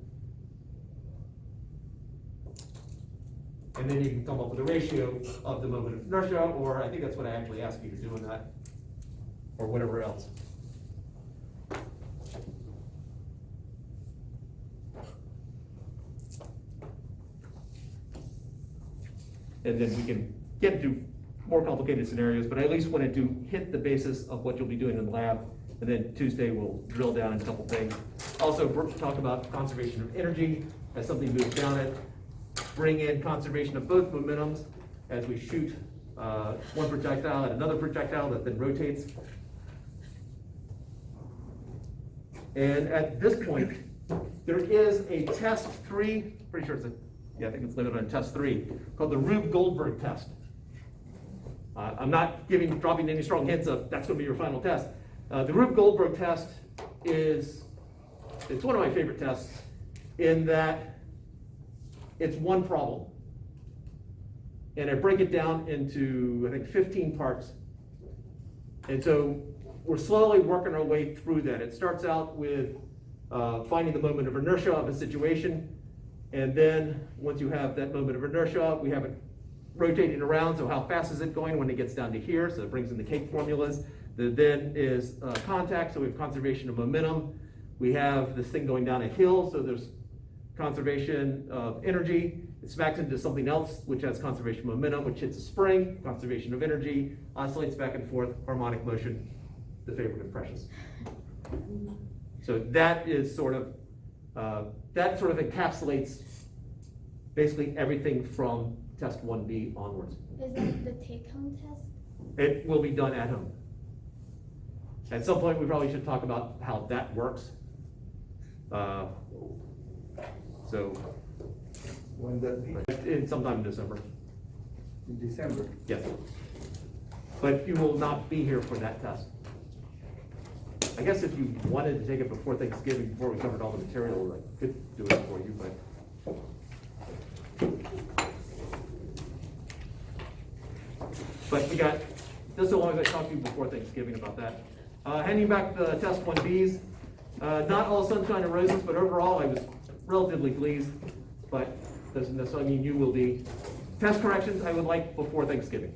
And then you can come up with a ratio of the moment of inertia, or I think that's what I actually asked you to do in that, or whatever else. And then we can get into more complicated scenarios, but I at least wanted to hit the basis of what you'll be doing in the lab And then Tuesday, we'll drill down in a couple things. Also, we'll talk about conservation of energy as something moves down it. Bring in conservation of both momentums as we shoot one projectile at another projectile that then rotates. And at this point, there is a test 3, pretty sure I think it's limited on test 3, called the Rube Goldberg test. I'm not dropping any strong hints of that's going to be your final test. The Rube Goldberg test it's one of my favorite tests in that it's one problem. And I break it down into, I think, 15 parts. And so we're slowly working our way through that. It starts out with finding the moment of inertia of a situation. And then once you have that moment of inertia, we have it rotating around. So how fast is it going when it gets down to here? So it brings in the cake formulas. The then is contact, so we have conservation of momentum. We have this thing going down a hill, so there's conservation of energy. It smacks into something else, which has conservation of momentum, which hits a spring, conservation of energy, oscillates back and forth, harmonic motion, the favorite of Precious. So that is sort of encapsulates basically everything from test 1B onwards. Is that the take-home test? It will be done at home. At some point, we probably should talk about how that works. So, When that be? in sometime in December, In December. yes. But you will not be here for that test. I guess if you wanted to take it before Thanksgiving, before we covered all the material, I could do it for you, but we got, just so long as I talk to you before Thanksgiving about that. Handing back the test 1Bs, not all sunshine and roses, but overall I was relatively pleased, but doesn't necessarily mean you will be. Test corrections I would like before Thanksgiving.